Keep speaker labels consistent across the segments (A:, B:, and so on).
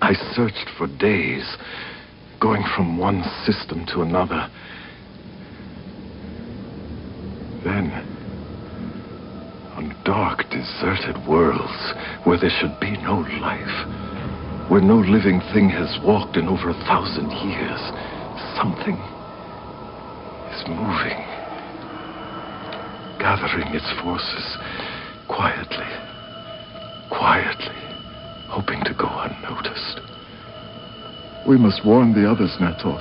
A: I searched for days, going from one system to another. Then, on dark, deserted worlds where there should be no life, where no living thing has walked in over 1,000 years, something is moving, gathering its forces quietly, hoping to go unnoticed. We must warn the others, Nator.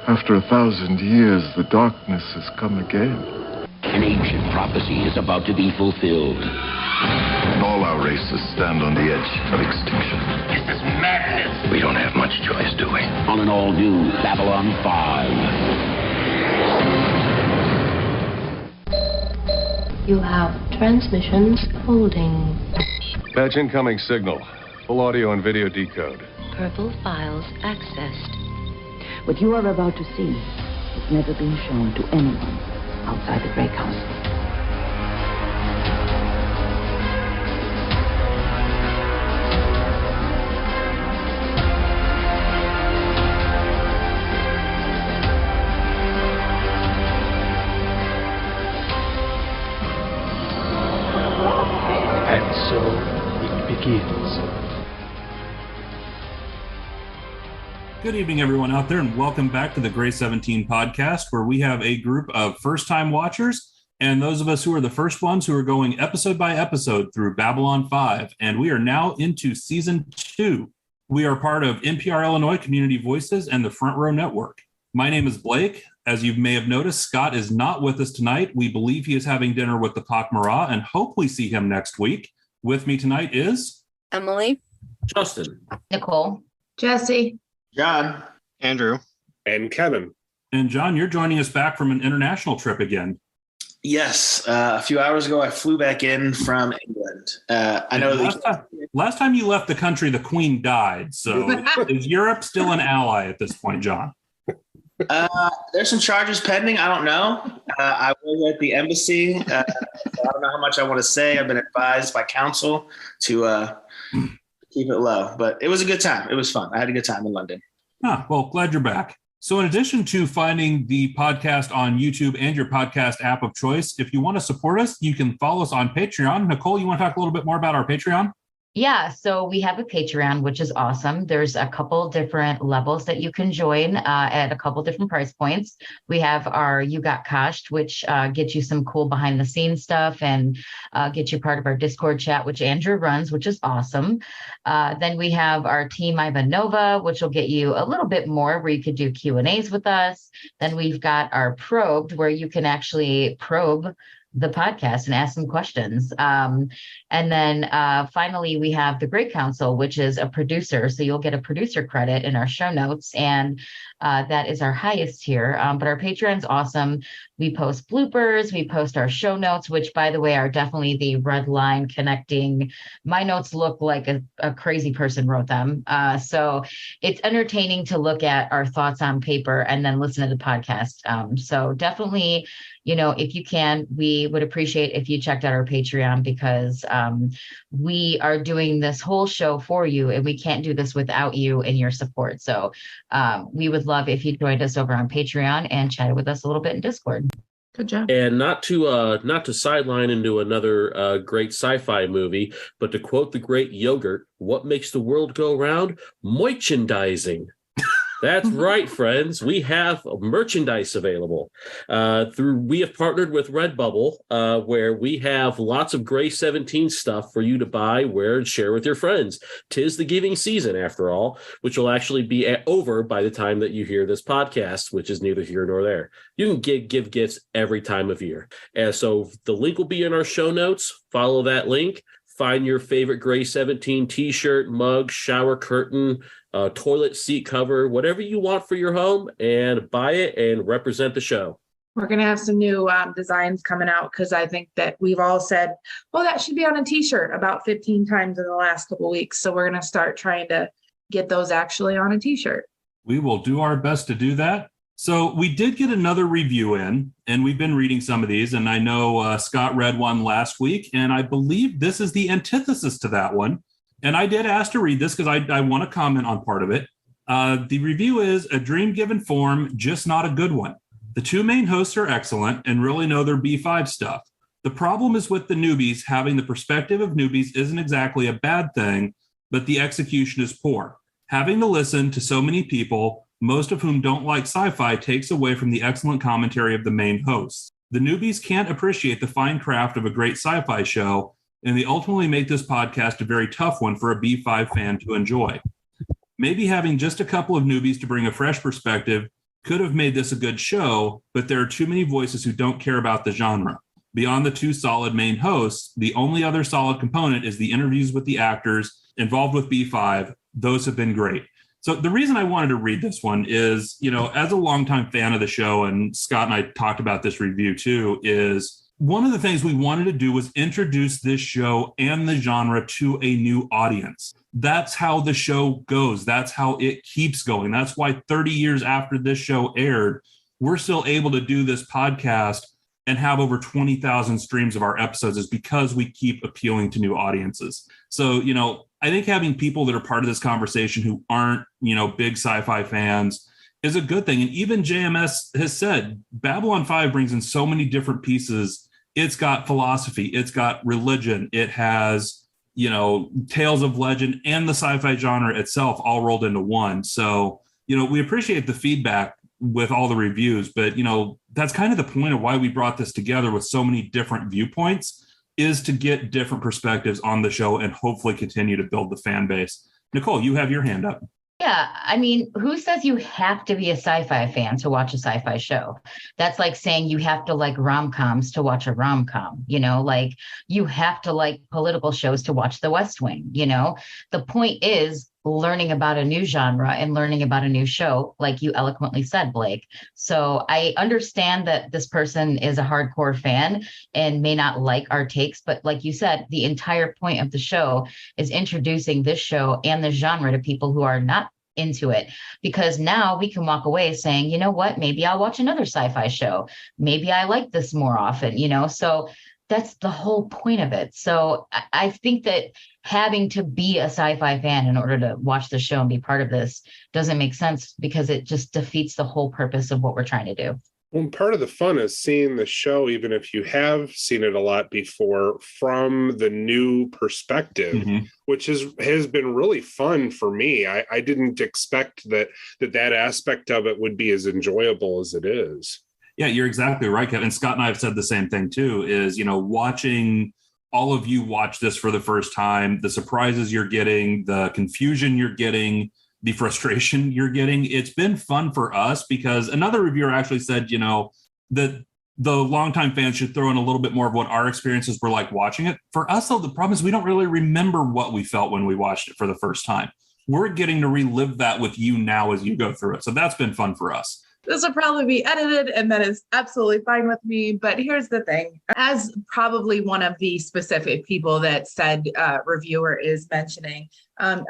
A: After 1,000 years, the darkness has come again.
B: An ancient prophecy is about to be fulfilled.
A: All our races stand on the edge of extinction.
B: This is madness. We don't have much choice, do we? On an all-new Babylon 5.
C: You have transmissions holding.
D: Patch incoming signal. Full audio and video decode.
C: Purple files accessed.
E: What you are about to see has never been shown to anyone outside the Grey Council.
F: And so it begins.
G: Good evening, everyone out there, and welcome back to the Grey 17 podcast, where we have a group of first-time watchers and those of us who are the first ones who are going episode by episode through Babylon 5, and we are now into Season 2. We are part of NPR Illinois Community Voices and the Front Row Network. My name is Blake. As you may have noticed, Scott is not with us tonight. We believe he is having dinner with the Pak Mara and hope we see him next week. With me tonight is...
H: Emily.
I: Justin.
H: Nicole.
J: Jessi.
K: John.
I: Andrew.
K: And Kevin.
G: And John, you're joining us back from an international trip again.
I: Yes. A few hours ago, I flew back in from England. I know
G: last time you left the country, the Queen died. So is Europe still an ally at this point, John?
I: There's some charges pending. I don't know. I was at the embassy. So I don't know how much I want to say. I've been advised by counsel to keep it low. But it was a good time. It was fun. I had a good time in London.
G: Well, glad you're back. So in addition to finding the podcast on YouTube and your podcast app of choice, if you want to support us, you can follow us on Patreon. Nicole, you want to talk a little bit more about our Patreon?
H: Yeah, so we have a Patreon, which is awesome. There's a couple different levels that you can join at a couple different price points. We have our You Got Koshed, which gets you some cool behind the scenes stuff and gets you part of our Discord chat, which Andrew runs, which is awesome. Then we have our Team Ivanova, which will get you a little bit more where you could do Q&As with us. Then we've got our Probed, where you can actually probe the podcast and ask some questions. And then finally, we have the Grey Council, which is a producer. So you'll get a producer credit in our show notes. And that is our highest tier. But our Patreon's awesome. We post bloopers. We post our show notes, which, by the way, are definitely the red line connecting. My notes look like a crazy person wrote them. So it's entertaining to look at our thoughts on paper and then listen to the podcast. So definitely, if you can, we would appreciate if you checked out our Patreon, because we are doing this whole show for you and we can't do this without you and your support. So we would love if you joined us over on Patreon and chatted with us a little bit in Discord.
J: Good job.
I: And not to sideline into another great sci-fi movie, but to quote the great Yogurt, what makes the world go round? Merchandising. That's right, friends. We have merchandise available. We have partnered with Redbubble, where we have lots of Grey 17 stuff for you to buy, wear, and share with your friends. 'Tis the giving season, after all, which will actually be over by the time that you hear this podcast, which is neither here nor there. You can give gifts every time of year. And so the link will be in our show notes. Follow that link. Find your favorite Grey 17 t-shirt, mug, shower curtain, toilet seat cover, whatever you want for your home, and buy it and represent the show.
J: We're going to have some new designs coming out, because I think that we've all said, well, that should be on a t-shirt about 15 times in the last couple of weeks. So we're going to start trying to get those actually on a t-shirt.
G: We will do our best to do that. So we did get another review in, and we've been reading some of these, and I know Scott read one last week, and I believe this is the antithesis to that one. And I did ask to read this because I want to comment on part of it. The review is a dream given form, just not a good one. The two main hosts are excellent and really know their B5 stuff. The problem is with the newbies, having the perspective of newbies isn't exactly a bad thing, but the execution is poor. Having to listen to so many people, most of whom don't like sci-fi, takes away from the excellent commentary of the main hosts. The newbies can't appreciate the fine craft of a great sci-fi show, and they ultimately make this podcast a very tough one for a B5 fan to enjoy. Maybe having just a couple of newbies to bring a fresh perspective could have made this a good show, but there are too many voices who don't care about the genre. Beyond the two solid main hosts, the only other solid component is the interviews with the actors involved with B5. Those have been great. So the reason I wanted to read this one is, as a longtime fan of the show, and Scott and I talked about this review too, is one of the things we wanted to do was introduce this show and the genre to a new audience. That's how the show goes. That's how it keeps going. That's why 30 years after this show aired, we're still able to do this podcast and have over 20,000 streams of our episodes, is because we keep appealing to new audiences. So, I think having people that are part of this conversation who aren't, big sci-fi fans is a good thing. And even JMS has said Babylon 5 brings in so many different pieces. It's got philosophy, it's got religion, it has, tales of legend and the sci-fi genre itself all rolled into one. So, we appreciate the feedback with all the reviews, but, that's kind of the point of why we brought this together with so many different viewpoints, is to get different perspectives on the show and hopefully continue to build the fan base. Nicole, you have your hand up.
H: Yeah, I mean, who says you have to be a sci-fi fan to watch a sci-fi show? That's like saying you have to like rom-coms to watch a rom-com, like you have to like political shows to watch The West Wing, The point is learning about a new genre and learning about a new show, like you eloquently said, Blake. So I understand that this person is a hardcore fan and may not like our takes, but like you said, the entire point of the show is introducing this show and the genre to people who are not into it, because now we can walk away saying, you know what, maybe I'll watch another sci-fi show. Maybe I like this more often, so that's the whole point of it. So I think that having to be a sci-fi fan in order to watch the show and be part of this doesn't make sense, because it just defeats the whole purpose of what we're trying to do.
K: Well, part of the fun is seeing the show, even if you have seen it a lot before, from the new perspective, which has been really fun for me. I didn't expect that aspect of it would be as enjoyable as it is.
G: Yeah, you're exactly right, Kevin. And Scott and I have said the same thing too, is, watching all of you watch this for the first time, the surprises you're getting, the confusion you're getting, the frustration you're getting. It's been fun for us, because another reviewer actually said, that the longtime fans should throw in a little bit more of what our experiences were like watching it. For us, though, the problem is we don't really remember what we felt when we watched it for the first time. We're getting to relive that with you now as you go through it. So that's been fun for us.
J: This will probably be edited, and that is absolutely fine with me. But here's the thing. As probably one of the specific people that said reviewer is mentioning,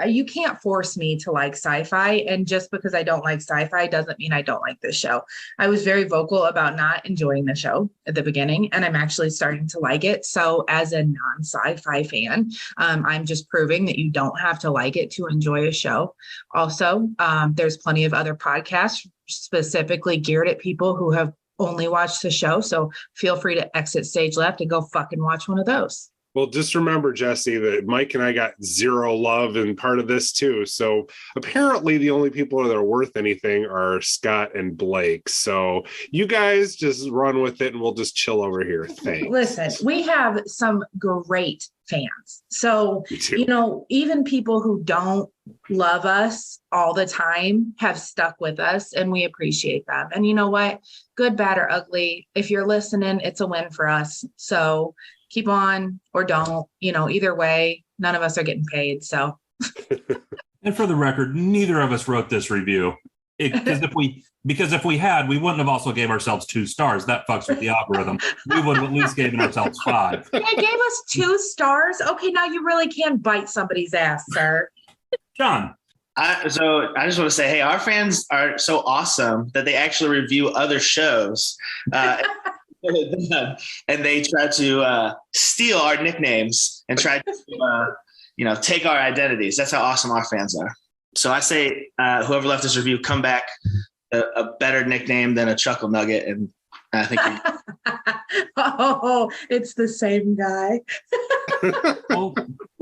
J: you can't force me to like sci-fi. And just because I don't like sci-fi doesn't mean I don't like this show. I was very vocal about not enjoying the show at the beginning, and I'm actually starting to like it. So as a non-sci-fi fan, I'm just proving that you don't have to like it to enjoy a show. Also, there's plenty of other podcasts specifically geared at people who have only watched the show. So feel free to exit stage left and go fucking watch one of those.
K: Well, just remember, Jessi, that Mike and I got zero love in part of this too. So apparently the only people that are worth anything are Scott and Blake. So you guys just run with it and we'll just chill over here. Thanks.
J: Listen, we have some great fans. So, even people who don't love us all the time have stuck with us, and we appreciate them. And you know what? Good, bad, or ugly, if you're listening, it's a win for us. So keep on or don't, either way, none of us are getting paid. So.
G: And for the record, neither of us wrote this review. Because if we had, we wouldn't have also gave ourselves 2 stars. That fucks with the algorithm. We would have at least given ourselves 5.
J: They gave us 2 stars. Okay, now you really can bite somebody's ass, sir.
G: John.
L: So I just want to say, hey, our fans are so awesome that they actually review other shows. And they try to steal our nicknames and try to take our identities. That's how awesome our fans are. So I say, whoever left this review, come back a better nickname than a Chuckle Nugget. And I think
J: it's the same guy.
G: Well,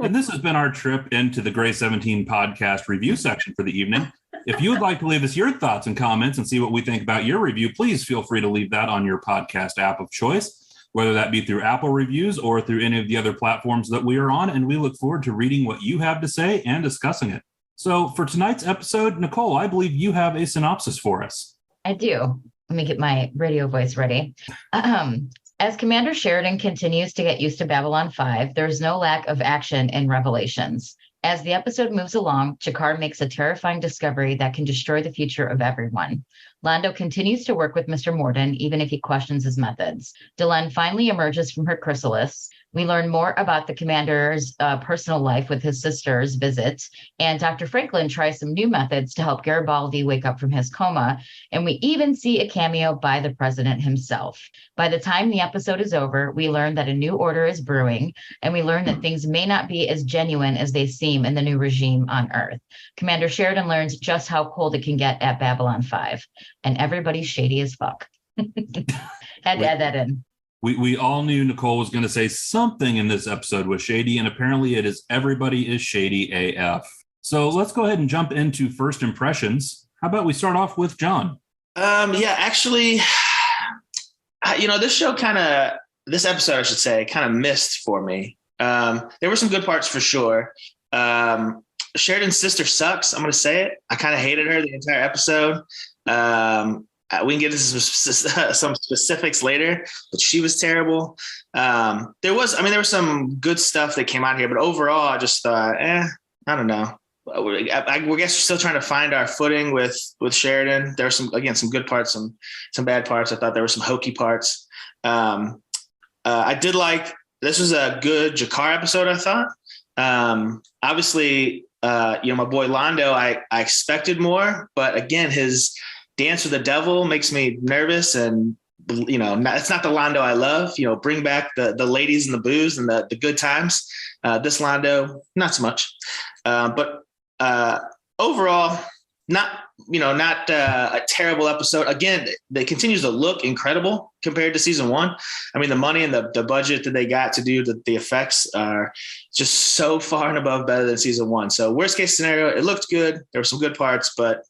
G: and this has been our trip into the Gray 17 podcast review section for the evening. If you would like to leave us your thoughts and comments and see what we think about your review, please feel free to leave that on your podcast app of choice, whether that be through Apple Reviews or through any of the other platforms that we are on. And we look forward to reading what you have to say and discussing it. So for tonight's episode, Nicole, I believe you have a synopsis for us.
H: I do. Let me get my radio voice ready. As Commander Sheridan continues to get used to Babylon 5, there's no lack of action in Revelations. As the episode moves along, Jakar makes a terrifying discovery that can destroy the future of everyone. Londo continues to work with Mr. Morden, even if he questions his methods. Delenn finally emerges from her chrysalis. We learn more about the commander's personal life with his sister's visits, and Dr. Franklin tries some new methods to help Garibaldi wake up from his coma, and we even see a cameo by the president himself. By the time the episode is over, we learn that a new order is brewing, and we learn that things may not be as genuine as they seem in the new regime on Earth. Commander Sheridan learns just how cold it can get at Babylon 5, and everybody's shady as fuck. Had to add that in.
G: We all knew Nicole was going to say something in this episode was shady, and apparently it is everybody is shady AF. So let's go ahead and jump into first impressions. How about we start off with John?
L: Actually, this episode, I should say, kind of missed for me. There were some good parts for sure. Sheridan's sister sucks. I'm going to say it. I kind of hated her the entire episode. We can get into some specifics later, but she was terrible. There was some good stuff that came out here, but overall, I just thought, I don't know. I guess we're still trying to find our footing with Sheridan. There were some good parts, some bad parts. I thought there were some hokey parts. I did like, this was a good Jakar episode, I thought. Obviously, my boy Londo, I expected more, but again, his dance with the devil makes me nervous, and it's not the Londo I love. Bring back the ladies and the booze and the good times. This Londo, not so much. But overall, not a terrible episode. Again, it continues to look incredible compared to season 1. I mean, the money and the budget that they got to do the effects are just so far and above better than season 1. So worst case scenario, it looked good. There were some good parts, but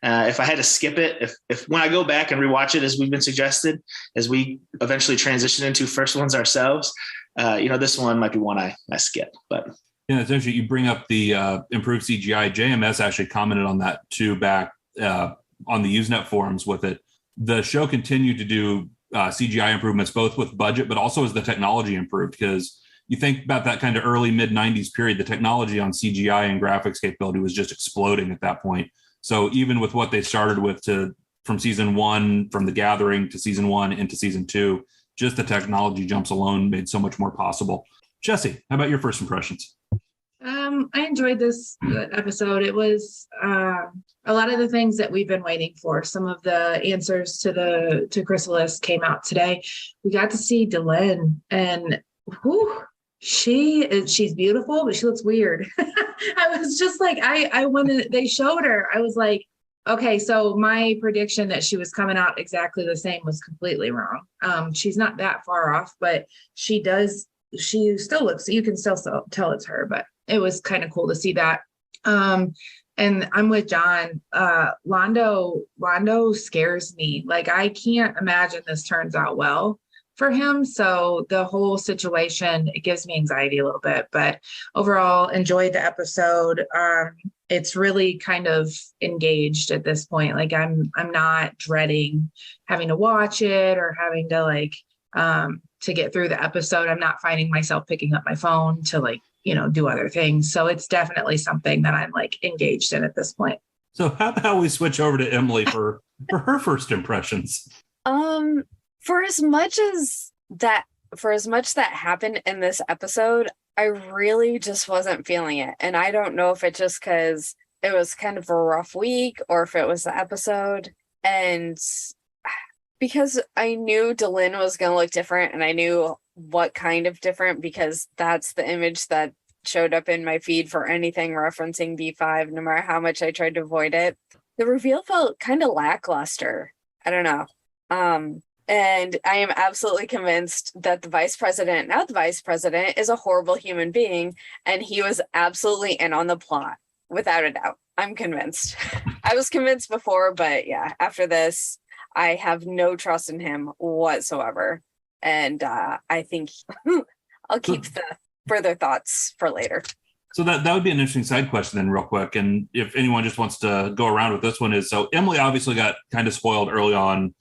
L: if I had to skip it, if when I go back and rewatch it, as we've been suggested, as we eventually transition into first ones ourselves, this one might be one I skip. But
G: yeah, essentially, you bring up the improved CGI. JMS actually commented on that too back on the Usenet forums with it. The show continued to do CGI improvements, both with budget, but also as the technology improved, because you think about that kind of early mid-90s period, the technology on CGI and graphics capability was just exploding at that point. So even with what they started with from season 1, from The Gathering to season 1 into season 2, just the technology jumps alone made so much more possible. Jessi, how about your first impressions?
J: I enjoyed this episode. It was a lot of the things that we've been waiting for. Some of the answers to Chrysalis came out today. We got to see Delenn, and she's beautiful, but she looks weird. I was just like, when they showed her, I was like, okay, so my prediction that she was coming out exactly the same was completely wrong. She's not that far off, but she still looks, you can still tell it's her, but it was kind of cool to see that. And I'm with John. Londo scares me. Like, I can't imagine this turns out well for him. So the whole situation, it gives me anxiety a little bit, but overall enjoyed the episode. It's really kind of engaged at this point. Like, I'm not dreading having to watch it or having to to get through the episode. I'm not finding myself picking up my phone to do other things. So it's definitely something that I'm engaged in at this point.
G: So how about we switch over to Emily for her first impressions?
M: For as much that happened in this episode, I really just wasn't feeling it. And I don't know if it's just because it was kind of a rough week or if it was the episode. And because I knew Delenn was going to look different, and I knew what kind of different, because that's the image that showed up in my feed for anything referencing B5, no matter how much I tried to avoid it. The reveal felt kind of lackluster. I don't know. And I am absolutely convinced that the vice president, now the vice president, is a horrible human being, and he was absolutely in on the plot, without a doubt. I'm convinced. I was convinced before, but yeah, after this, I have no trust in him whatsoever. And I think I'll keep the further thoughts for later.
G: So that would be an interesting side question then real quick. And if anyone just wants to go around with this one is, so Emily obviously got kind of spoiled early on.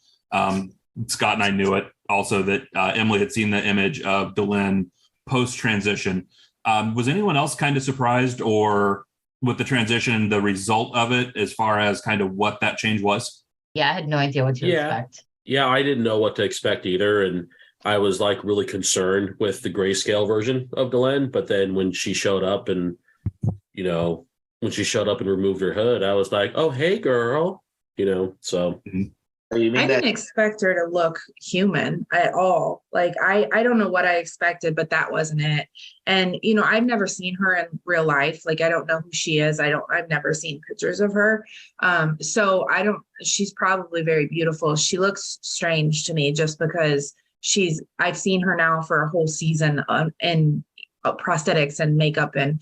G: Scott and I knew it also that Emily had seen the image of Delenn post-transition. Was anyone else kind of surprised or with the transition, the result of it, as far as kind of what that change was?
H: Yeah, I had no idea what to expect.
I: Yeah, I didn't know what to expect either. And I was like really concerned with the grayscale version of Delenn. But then when she showed up and, removed her hood, I was like, oh, hey, girl, so.
J: I didn't expect her to look human at all. Like, I don't know what I expected, but that wasn't it. And, I've never seen her in real life. Like, I don't know who she is. I've never seen pictures of her. So she's probably very beautiful. She looks strange to me just because I've seen her now for a whole season in prosthetics and makeup and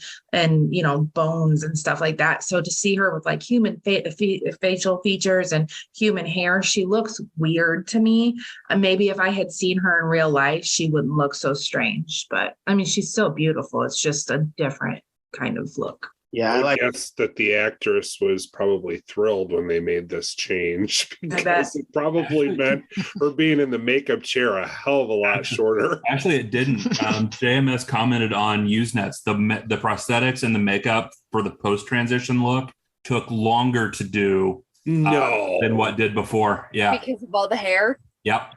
J: bones and stuff like that. So to see her with like human facial features and human hair, she looks weird to me. Maybe if I had seen her in real life, she wouldn't look so strange. But I mean, she's still beautiful. It's just a different kind of look.
K: Yeah, I guess that the actress was probably thrilled when they made this change because it probably meant her being in the makeup chair a hell of a lot shorter.
G: Actually, it didn't. JMS commented on Usenets. The prosthetics and the makeup for the post-transition look took longer to do than what did before. Yeah,
M: because of all the hair.
G: Yep.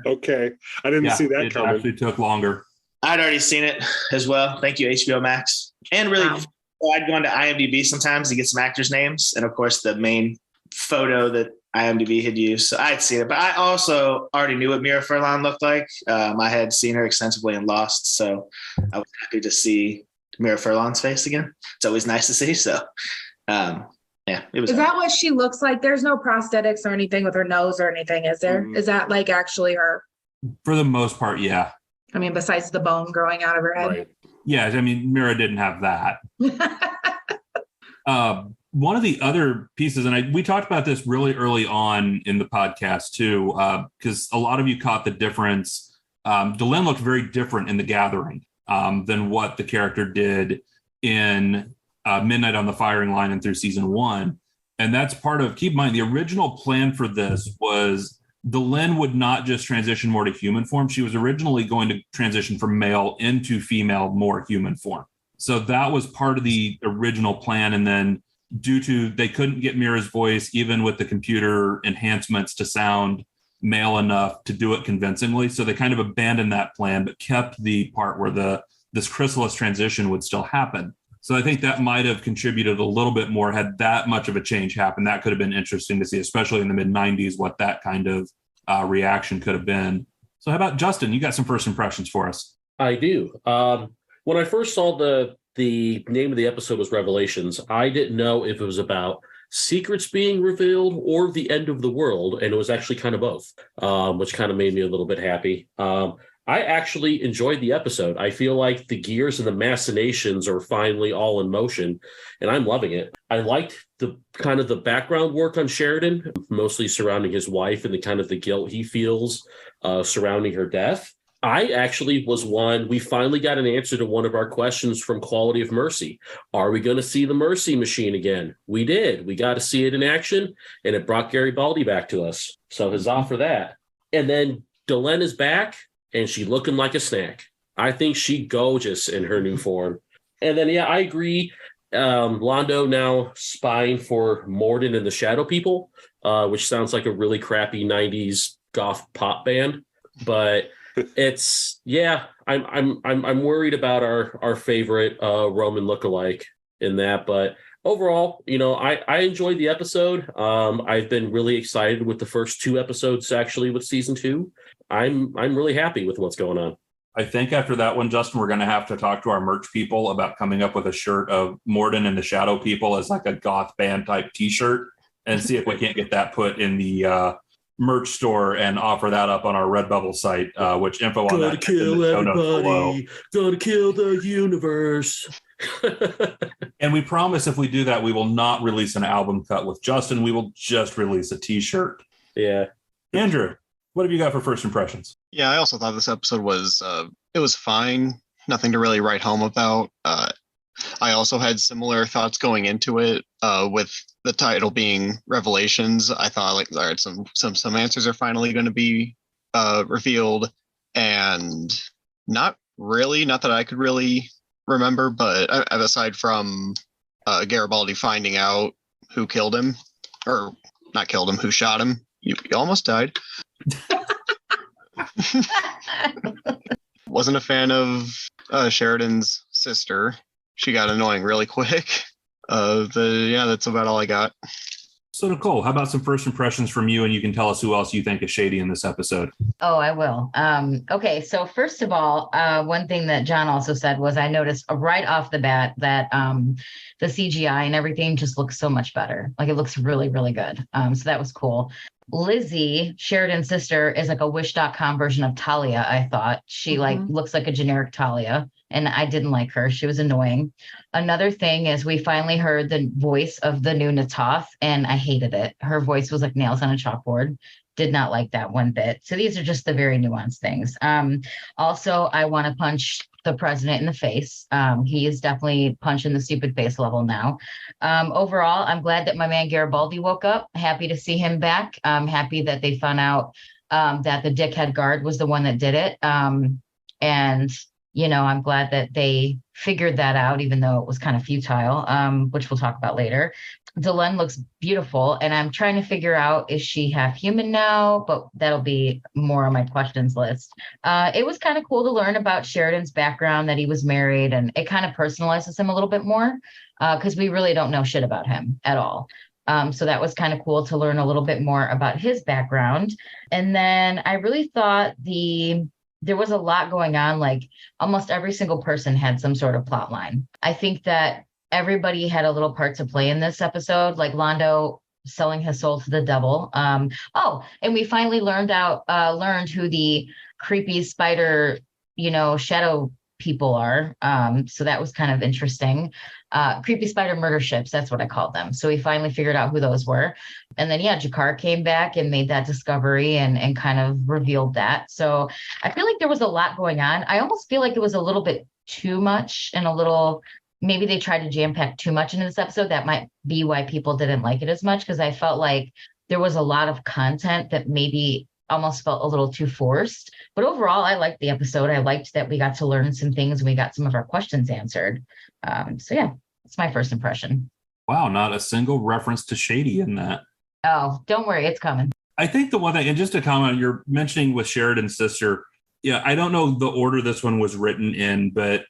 K: Okay, I didn't see that coming.
G: It actually took longer.
L: I'd already seen it as well. Thank you, HBO Max. And really, I'd go into IMDb sometimes to get some actors' names. And of course, the main photo that IMDb had used. So I'd seen it. But I also already knew what Mira Furlan looked like. I had seen her extensively in Lost. So I was happy to see Mira Furlan's face again. It's always nice to see. So, yeah, it was.
J: Is that what she looks like? There's no prosthetics or anything with her nose or anything, is there? Is that like actually her?
G: For the most part, yeah.
J: I mean, besides the bone growing out of her head.
G: Right. Yeah, I mean, Mira didn't have that. One of the other pieces, and we talked about this really early on in the podcast too, because a lot of you caught the difference. Delenn looked very different in The Gathering than what the character did in Midnight on the Firing Line and through season 1. And that's part of, keep in mind, the original plan for this was Delenn would not just transition more to human form. She was originally going to transition from male into female, more human form. So that was part of the original plan. And then due to they couldn't get Mira's voice, even with the computer enhancements, to sound male enough to do it convincingly. So they kind of abandoned that plan, but kept the part where this chrysalis transition would still happen. So I think that might have contributed a little bit more had that much of a change happened. That could have been interesting to see, especially in the mid-90s, what that kind of reaction could have been. So how about Justin? You got some first impressions for us.
I: I do. When I first saw the name of the episode was Revelations, I didn't know if it was about secrets being revealed or the end of the world. And it was actually kind of both, which kind of made me a little bit happy. I actually enjoyed the episode. I feel like the gears and the machinations are finally all in motion, and I'm loving it. I liked the kind of the background work on Sheridan, mostly surrounding his wife and the kind of the guilt he feels surrounding her death. I actually we finally got an answer to one of our questions from Quality of Mercy. Are we going to see the Mercy Machine again? We did. We got to see it in action, and it brought Garibaldi back to us. So huzzah for that. And then Delenn is back, and she looking like a snack. I think she gorgeous in her new form. And then, yeah, I agree. Londo now spying for Morden and the Shadow People, which sounds like a really crappy 90s goth pop band. But it's, yeah, I'm worried about our favorite Roman lookalike in that. But overall, I enjoyed the episode. I've been really excited with the first 2 episodes, actually, with season 2. I'm really happy with what's going on.
G: I think after that one, Justin, we're going to have to talk to our merch people about coming up with a shirt of Morden and the Shadow People as like a goth band type t-shirt and see if we can't get that put in the merch store and offer that up on our Redbubble site, which info on that is in the show notes below.
I: Gonna kill the universe.
G: And we promise if we do that, we will not release an album cut with Justin. We will just release a t-shirt.
I: Yeah.
G: Andrew, what have you got for first impressions?
N: Yeah, I also thought this episode was it was fine. Nothing to really write home about. I also had similar thoughts going into it with the title being Revelations. I thought like, all right, some answers are finally going to be revealed, and not that I could really remember, but aside from Garibaldi finding out who killed him, or not killed him, who shot him, you almost died. Wasn't a fan of Sheridan's sister. She got annoying really quick. That's about all I got.
G: So Nicole, how about some first impressions from you, and you can tell us who else you think is shady in this episode?
H: Oh, I will. Okay, so first of all, one thing that John also said was I noticed right off the bat that the CGI and everything just looks so much better. Like it looks really, really good. So that was cool. Lizzie, Sheridan's sister, is like a Wish.com version of Talia, I thought. She like looks like a generic Talia, and I didn't like her. She was annoying. Another thing is we finally heard the voice of the new Natoth, and I hated it. Her voice was like nails on a chalkboard. Did not like that one bit. So these are just the very nuanced things. Also, I want to punch the president in the face. He is definitely punching the stupid face level now. Overall, I'm glad that my man Garibaldi woke up. Happy to see him back. I'm happy that they found out that the dickhead guard was the one that did it. And, you know, I'm glad that they figured that out, even though it was kind of futile, which we'll talk about later. Delenn looks beautiful, and I'm trying to figure out, is she half human now? But that'll be more on my questions list. It was kind of cool to learn about Sheridan's background, that he was married, and it kind of personalizes him a little bit more because we really don't know shit about him at all. So that was kind of cool to learn a little bit more about his background. And then I really thought there was a lot going on. Like almost every single person had some sort of plot line. I think that everybody had a little part to play in this episode, like Londo selling his soul to the devil. And we finally learned who the creepy spider, shadow people are. So that was kind of interesting. Creepy spider murder ships, that's what I called them. So we finally figured out who those were. And then, Jakar came back and made that discovery and kind of revealed that. So I feel like there was a lot going on. I almost feel like it was a little bit too much and maybe they tried to jam pack too much into this episode. That might be why people didn't like it as much, because I felt like there was a lot of content that maybe almost felt a little too forced. But overall, I liked the episode. I liked that we got to learn some things and we got some of our questions answered. That's my first impression.
G: Wow, not a single reference to shady in that.
H: Oh, don't worry, it's coming.
G: I think the one thing, and just to comment, you're mentioning with Sheridan's sister, I don't know the order this one was written in, but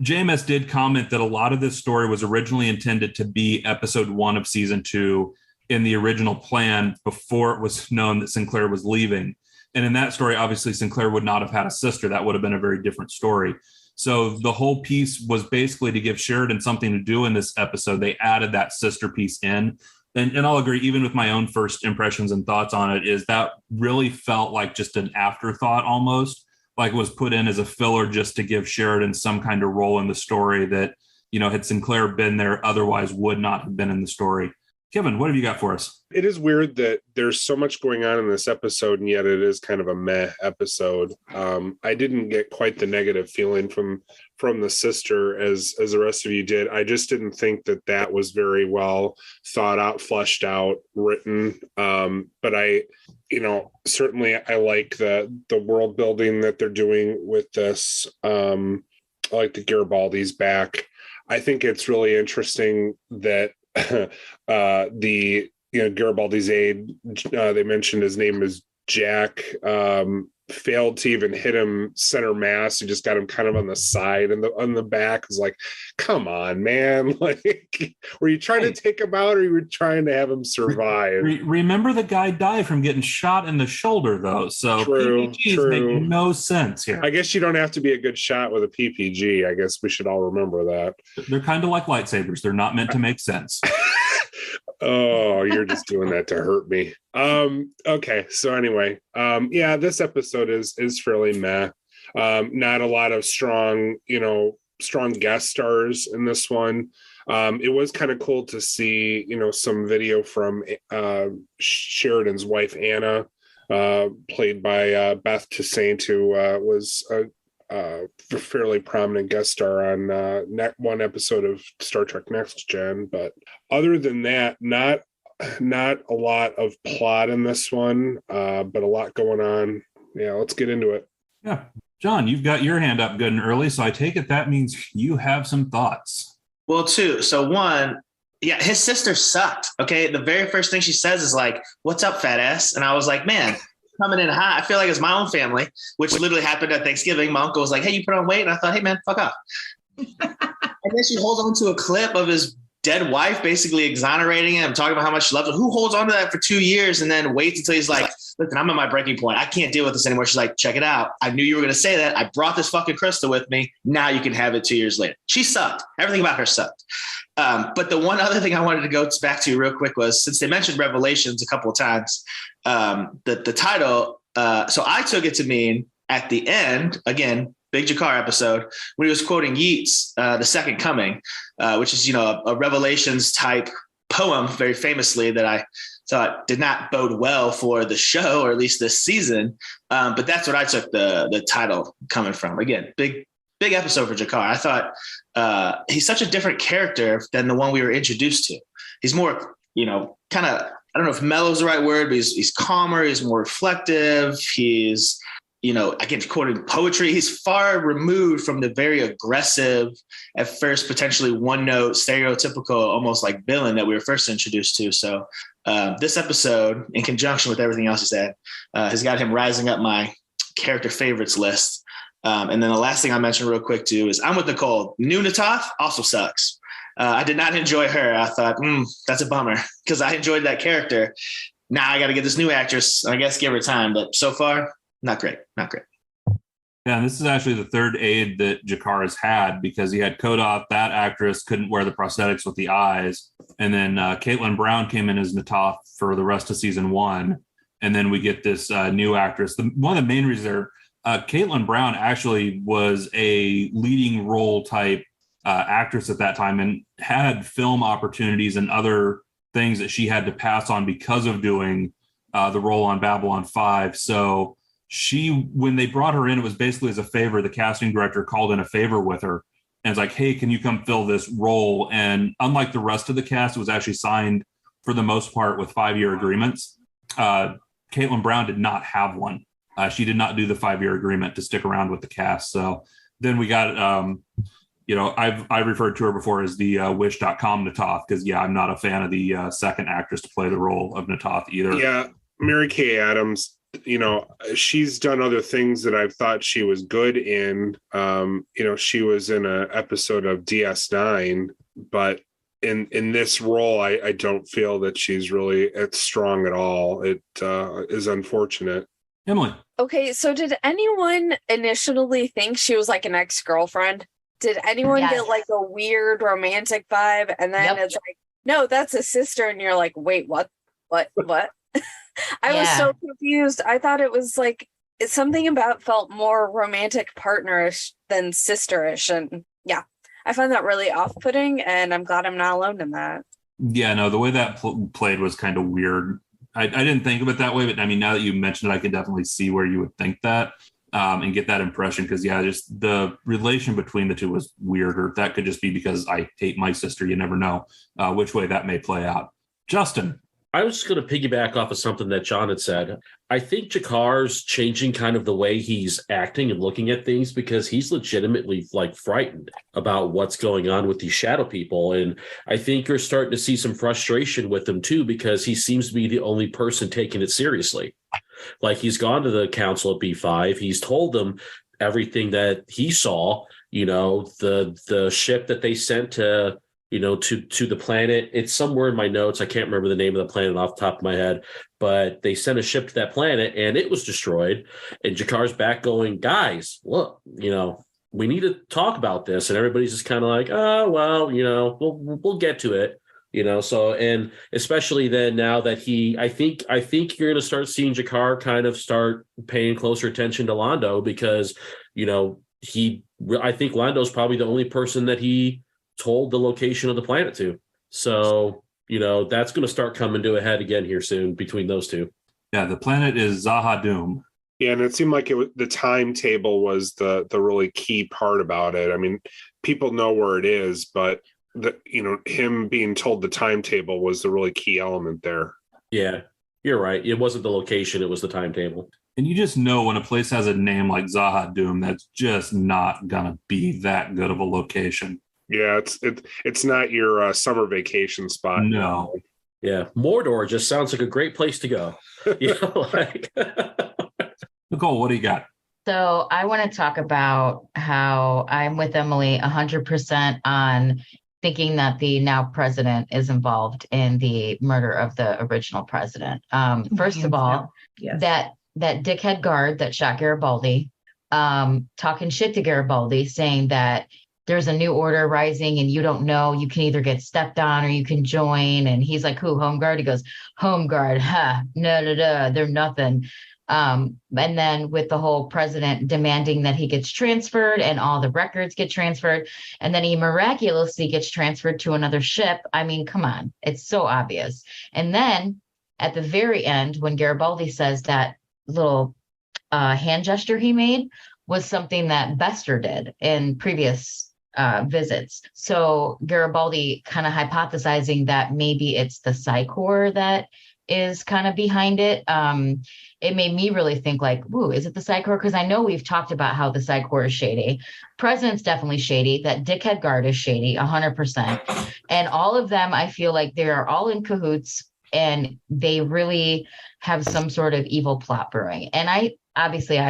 G: JMS did comment that a lot of this story was originally intended to be episode 1 of season 2 in the original plan before it was known that Sinclair was leaving. And in that story, obviously, Sinclair would not have had a sister. That would have been a very different story. So the whole piece was basically to give Sheridan something to do in this episode. They added that sister piece in. And I'll agree, even with my own first impressions and thoughts on it, is that really felt like just an afterthought almost. Like it was put in as a filler just to give Sheridan some kind of role in the story that, had Sinclair been there, otherwise would not have been in the story. Kevin, what have you got for us?
K: It is weird that there's so much going on in this episode, and yet it is kind of a meh episode. I didn't get quite the negative feeling from the sister as the rest of you did. I just didn't think that was very well thought out, fleshed out, written. But I certainly I like the world building that they're doing with this. I like the Garibaldi's back. I think it's really interesting that Garibaldi's aide, they mentioned his name is Jack failed to even hit him center mass. He just got him kind of on the side and on the back. It's like, come on, man. Like, were you trying to take him out, or you were trying to have him survive?
G: Remember, the guy died from getting shot in the shoulder, though. So PPGs make no sense here.
K: I guess you don't have to be a good shot with a PPG. I guess we should all remember that.
G: They're kind of like lightsabers. They're not meant to make sense.
K: Oh, you're just doing that to hurt me. Okay. So anyway, yeah, this episode is fairly meh. Not a lot of strong guest stars in this one. It was kind of cool to see, some video from Sheridan's wife, Anna, played by Beth Toussaint, who was a fairly prominent guest star on one episode of Star Trek Next Gen. But other than that, not a lot of plot in this one, but a lot going on. Yeah, let's get into it.
G: Yeah. John, you've got your hand up good and early, so I take it that means you have some thoughts.
L: Well, two. So one, yeah, his sister sucked. Okay. The very first thing she says is like, "What's up, fat ass?" And I was like, man, coming in hot. I feel like it's my own family, which literally happened at Thanksgiving. My uncle was like, "Hey, you put on weight." And I thought, "Hey man, fuck off." And then she holds on to a clip of his dead wife, basically exonerating him, talking about how much she loves him. Who holds on to that for 2 years and then waits until he's like, "Listen, I'm at my breaking point. I can't deal with this anymore." She's like, "Check it out. I knew you were going to say that. I brought this fucking crystal with me. Now you can have it 2 years later." She sucked. Everything about her sucked. But the one other thing I wanted to go back to real quick was, since they mentioned Revelations a couple of times, the title, so I took it to mean at the end, again, Big Jakar episode, when he was quoting Yeats, The Second Coming, which is, a Revelations type poem, very famously, that I thought did not bode well for the show, or at least this season. But that's what I took the title coming from. Again, big episode for Jakar. I thought he's such a different character than the one we were introduced to. He's more, kind of, I don't know if mellow is the right word, but he's calmer. He's more reflective. He's, again, quoting poetry. He's far removed from the very aggressive, at first potentially one note, stereotypical, almost like villain that we were first introduced to. So this episode, in conjunction with everything else he said, has got him rising up my character favorites list. And then the last thing I mentioned real quick too is I'm with Nicole. New Natoth also sucks. I did not enjoy her. I thought, that's a bummer, because I enjoyed that character. Now I got to get this new actress, I guess, give her time. But so far, not great.
G: Yeah, and this is actually the third aide that Jakar has had, because he had Kodoth. That actress couldn't wear the prosthetics with the eyes. And then Caitlin Brown came in as Natoth for the rest of season 1. And then we get this new actress. One of the main reasons Caitlin Brown actually was a leading role type actress at that time, and had film opportunities and other things that she had to pass on because of doing the role on Babylon 5. So when they brought her in, it was basically as a favor. The casting director called in a favor with her and was like, "Hey, can you come fill this role?" And unlike the rest of the cast, it was actually signed for the most part with 5-year agreements. Caitlin Brown did not have one. She did not do the 5-year agreement to stick around with the cast. So then we got, I've referred to her before as the Wish.com Natoth, because, I'm not a fan of the second actress to play the role of Natoth either.
K: Yeah, Mary Kay Adams, she's done other things that I've thought she was good in. She was in an episode of DS9, but in this role, I don't feel that she's really strong at all. It is unfortunate.
G: Emily.
M: Okay, so did anyone initially think she was like an ex-girlfriend? Did anyone get like a weird romantic vibe? And then it's like, no, that's a sister. And you're like, wait, what? I was so confused. I thought it was like, it's something about felt more romantic partnerish than sisterish. And I find that really off-putting, and I'm glad I'm not alone in that.
G: Yeah, no, the way that played was kind of weird. I didn't think of it that way, but I mean, now that you mentioned it, I can definitely see where you would think that and get that impression, because just the relation between the two was weird, or that could just be because I hate my sister. You never know which way that may play out. Justin.
I: I was just going to piggyback off of something that John had said. I think Jakar's changing kind of the way he's acting and looking at things, because he's legitimately like frightened about what's going on with these shadow people. And I think you're starting to see some frustration with him too, because he seems to be the only person taking it seriously. Like, he's gone to the council at B5. He's told them everything that he saw, the ship that they sent to the planet. It's somewhere in my notes. I can't remember the name of the planet off the top of my head, but they sent a ship to that planet and it was destroyed. And Jakar's back going, guys, look, we need to talk about this. And everybody's just kind of like, oh, well, we'll get to it. So, and especially then now that I think you're going to start seeing Jakar kind of start paying closer attention to Londo because, I think Londo's probably the only person that he told the location of the planet to. So, that's going to start coming to a head again here soon between those two.
G: Yeah, the planet is Zahadum.
K: Yeah, and it seemed like the timetable was the really key part about it. I mean, people know where it is, but him being told the timetable was the really key element there.
I: Yeah, you're right. It wasn't the location, it was the timetable.
G: And you just know when a place has a name like Zahadum, that's just not gonna be that good of a location.
K: Yeah, it's not your summer vacation spot.
G: No.
I: Yeah, Mordor just sounds like a great place to go.
G: Nicole, what do you got?
H: So I want to talk about how I'm with Emily 100% on thinking that the now president is involved in the murder of the original president. First of all, that dickhead guard that shot Garibaldi, talking shit to Garibaldi, saying that there's a new order rising and you don't know, you can either get stepped on or you can join. And he's like, who, Home Guard? He goes, Home Guard, they're nothing. And then with the whole president demanding that he gets transferred and all the records get transferred, and then he miraculously gets transferred to another ship. I mean, come on, it's so obvious. And then at the very end, when Garibaldi says that little hand gesture he made was something that Bester did in previous visits. So Garibaldi kind of hypothesizing that maybe it's the Psi Corps that is kind of behind it. It made me really think like, ooh, is it the Psi Corps? Because I know we've talked about how the Psi Corps is shady. President's definitely shady. That dickhead guard is shady, 100%. And all of them, I feel like they are all in cahoots and they really have some sort of evil plot brewing. And I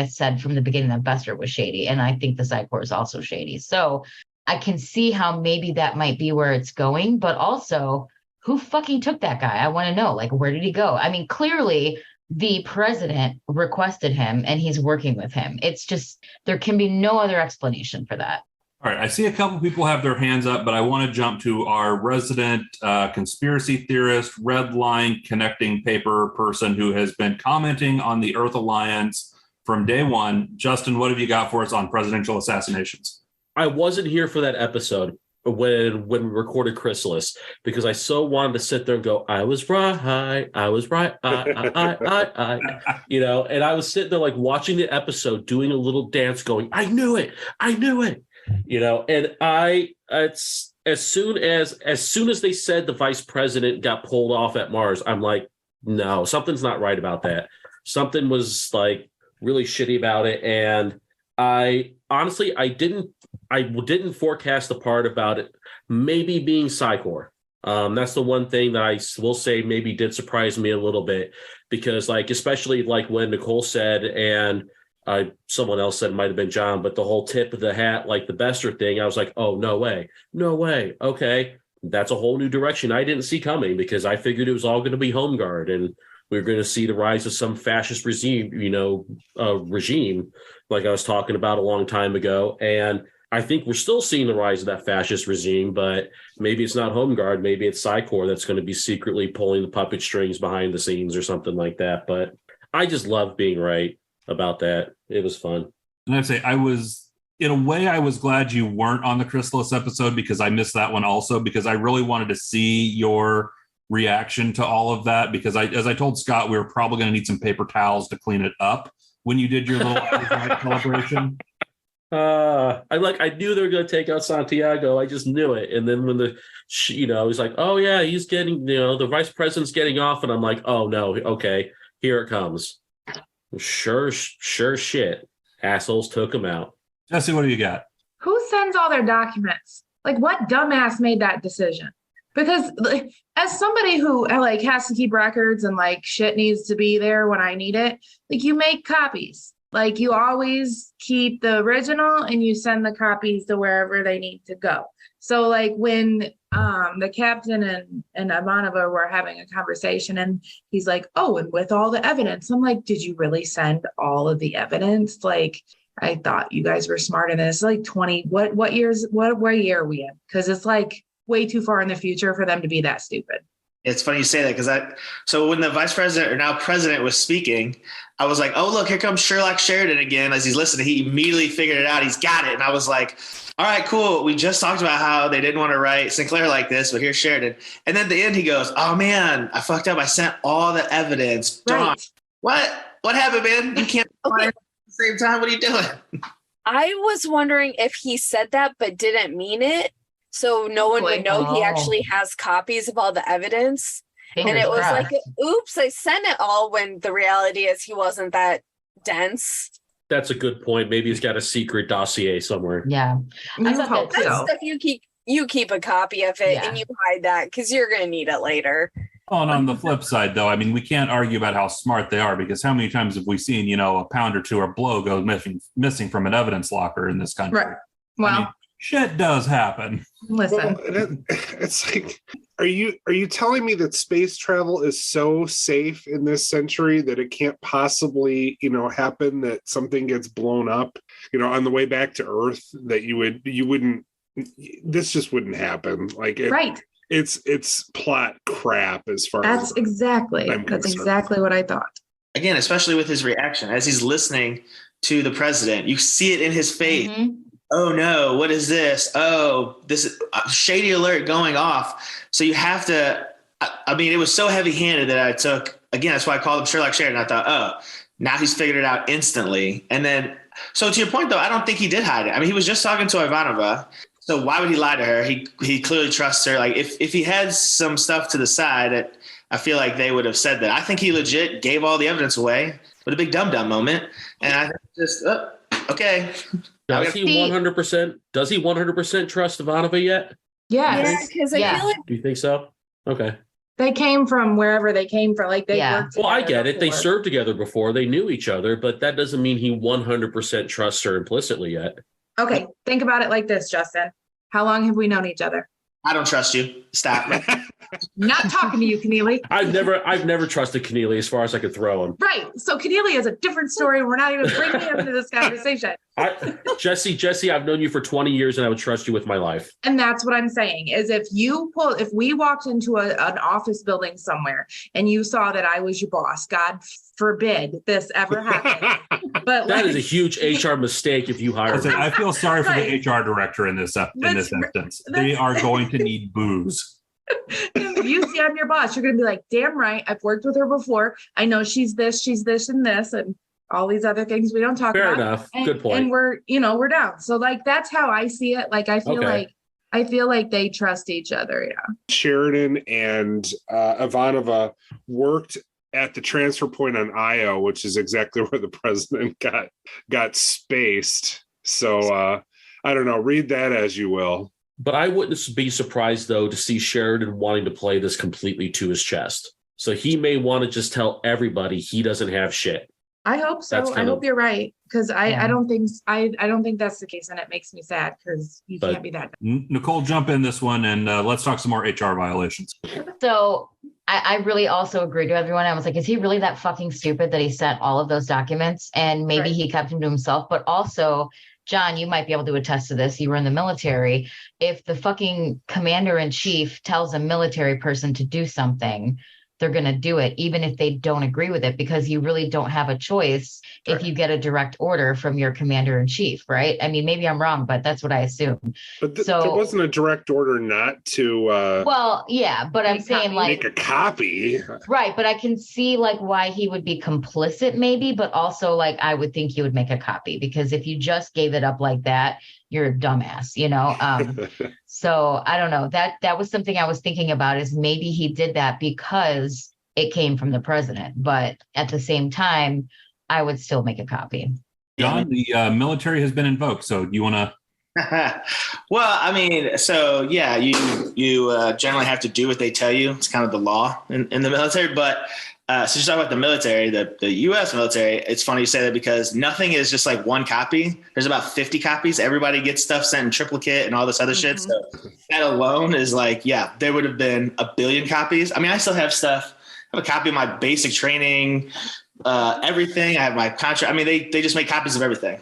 H: said from the beginning that Bester was shady, and I think the Psi Corps is also shady. So I can see how maybe that might be where it's going, but also who fucking took that guy? I want to know, like, where did he go? I mean, clearly the president requested him and he's working with him. It's just, there can be no other explanation for that.
G: All right. I see a couple people have their hands up, but I want to jump to our resident conspiracy theorist, red line connecting paper person who has been commenting on the Earth Alliance from day one. Justin, what have you got for us on presidential assassinations?
I: I wasn't here for that episode when we recorded Chrysalis because I so wanted to sit there and go, I was right, I, and I was sitting there like watching the episode, doing a little dance going, I knew it, and it's as soon as they said the vice president got pulled off at Mars, I'm like, no, something's not right about that. Something was like really shitty about it. And I honestly, I didn't forecast the part about it maybe being Psi Corps. That's the one thing that I will say maybe did surprise me a little bit because, like, especially like when Nicole said and someone else said, it might have been John, but the whole tip of the hat, like the Bester thing, I was like, oh, no way. Okay, that's a whole new direction I didn't see coming because I figured it was all going to be Home Guard and we were going to see the rise of some fascist regime, regime like I was talking about a long time ago. And I think we're still seeing the rise of that fascist regime, but maybe it's not Home Guard. Maybe it's Psi Corps that's going to be secretly pulling the puppet strings behind the scenes or something like that. But I just love being right about that. It was fun.
G: And I'd say I was glad you weren't on the Chrysalis episode because I missed that one also because I really wanted to see your reaction to all of that because as I told Scott, we were probably going to need some paper towels to clean it up when you did your little celebration.
I: I knew they were going to take out Santiago. I just knew it. And then when he's like, oh yeah, he's getting, the vice president's getting off. And I'm like, oh no. Okay. Here it comes. Sure shit. Assholes took him out.
G: Jessi, what do you got?
J: Who sends all their documents? Like what dumbass made that decision? Because like, as somebody who like has to keep records and like shit needs to be there when I need it, like you make copies. Like you always keep the original and you send the copies to wherever they need to go. So like when the captain and Ivanova were having a conversation and he's like, oh, and with all the evidence, I'm like, did you really send all of the evidence? Like, I thought you guys were smart in this. Like 20, what year are we in? Because it's like way too far in the future for them to be that stupid.
L: It's funny you say that because so when the vice president or now president was speaking, I was like, oh, look, here comes Sherlock Sheridan again. As he's listening, he immediately figured it out. He's got it. And I was like, all right, cool. We just talked about how they didn't want to write Sinclair like this, but here's Sheridan. And then at the end, he goes, oh, man, I fucked up. I sent all the evidence.
J: Right.
L: What happened, man? You can't fire at the same time. What are you doing?
M: I was wondering if he said that but didn't mean it. So no one would know he actually has copies of all the evidence. And it was like, oops, I sent it all, when the reality is he wasn't that dense.
I: That's a good point. Maybe he's got a secret dossier somewhere.
H: Yeah.
M: That's stuff you keep a copy of it and you hide that because you're going to need it later.
G: Oh, and on the flip side, though, I mean, we can't argue about how smart they are, because how many times have we seen, a pound or two or blow go missing from an evidence locker in this country?
J: Right. Well,
G: I mean, shit does happen.
J: Listen,
K: it's like, are you telling me that space travel is so safe in this century that it can't possibly, happen that something gets blown up, on the way back to Earth, that this just wouldn't happen. Like,
J: right.
K: It's plot crap as far
J: that's
K: as
J: exactly what I thought.
L: Again, especially with his reaction as he's listening to the president, you see it in his face. Mm-hmm. Oh no, what is this? Oh, this is shady alert going off. So you have to, I mean, it was so heavy handed that I took, again, that's why I called him Sherlock Sheridan. I thought, oh, now he's figured it out instantly. And then, so to your point though, I don't think he did hide it. I mean, he was just talking to Ivanova. So why would he lie to her? He clearly trusts her. Like if he had some stuff to the side, I feel like they would have said that. I think he legit gave all the evidence away with a big dum-dum moment. And I just, okay.
I: Does he 100% trust Ivanova yet?
J: Yes.
M: Because I feel like.
I: Do you think so? Okay.
J: They came from wherever they came from. Like they worked together.
I: Well, I get it.
J: Before.
I: They served together before. They knew each other, but that doesn't mean he 100% trusts her implicitly yet.
J: Okay. Think about it like this, Justin. How long have we known each other?
L: I don't trust you. Stop.
J: Not talking to you, Keneally.
I: I've never trusted Keneally as far as I could throw him.
J: Right. So Keneally is a different story. We're not even bringing him into this conversation.
I: Jessi, I've known you for 20 years and I would trust you with my life.
J: And that's what I'm saying is if we walked into an office building somewhere and you saw that I was your boss, God forbid this ever happened. But
I: that is a huge HR mistake if you hire me.
G: I feel sorry for the HR director in this instance. They are going to need booze.
J: If you see I'm your boss, you're going to be like, damn right. I've worked with her before. I know she's this, and this, and all these other things we don't talk about.
I: Fair enough.
J: And,
I: good point.
J: And we're down. So like, that's how I see it. Like, I feel like they trust each other. Yeah.
K: Sheridan and Ivanova worked at the transfer point on Io, which is exactly where the president got spaced. So I don't know. Read that as you will.
I: But I wouldn't be surprised, though, to see Sheridan wanting to play this completely to his chest. So he may want to just tell everybody he doesn't have shit.
J: I hope so. I hope you're right, because I don't think that's the case, and it makes me sad because you can't be that.
G: Nicole, jump in this one, and let's talk some more HR violations.
H: So I really also agree to everyone. I was like, is he really that fucking stupid that he sent all of those documents? And maybe he kept them to himself, but also, John, you might be able to attest to this. You were in the military. If the fucking commander in chief tells a military person to do something, they're going to do it, even if they don't agree with it, because you really don't have a choice if you get a direct order from your commander in chief, right? I mean, maybe I'm wrong, but that's what I assume.
K: But there wasn't a direct order not to.
H: Well, yeah, but I'm saying
K: make a copy.
H: Right, but I can see like why he would be complicit, maybe, but also like I would think he would make a copy, because if you just gave it up like that, you're a dumbass, So I don't know. That was something I was thinking about, is maybe he did that because it came from the president. But at the same time, I would still make a copy.
G: John, the military has been invoked. So do you want to
L: Well, I mean, so yeah, you generally have to do what they tell you. It's kind of the law in the military. But since you're talking about the military, the U.S. military, it's funny you say that because nothing is just like one copy. There's about 50 copies. Everybody gets stuff sent in triplicate and all this other shit. So that alone is like, yeah, there would have been a billion copies. I mean, I still have stuff. I have a copy of my basic training, everything. I have my contract. I mean, they just make copies of everything.